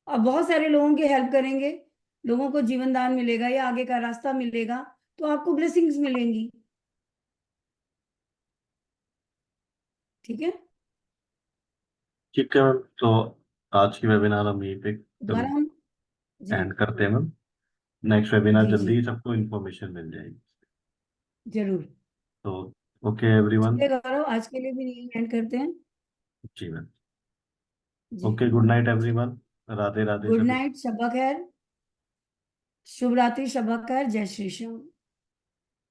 अब बहुत सारे लोगों की हेल्प करेंगे, लोगों को जीवन दान मिलेगा या आगे का रास्ता मिलेगा, तो आपको ब्लेसिंग्स मिलेंगी। ठीक है, ठीक है मैम, तो आज की वेबिनार हम यहीं पे दोबारा हम। जी एंड करते हैं मैम। नेक्स्ट वेबिनार जी जी, जल्दी ही सबको इन्फॉर्मेशन मिल जाएगी। जरूर। तो ओके ठीक एवरीवन। है गौरव, आज के लिए भी यही एंड करते हैं। जी मैम। जी, okay, good night everyone. Radhe Radhe good सभी। नाइट, शब्बा खैर, शुभ रात्रि, शब्बा खैर, जय श्री श्याम।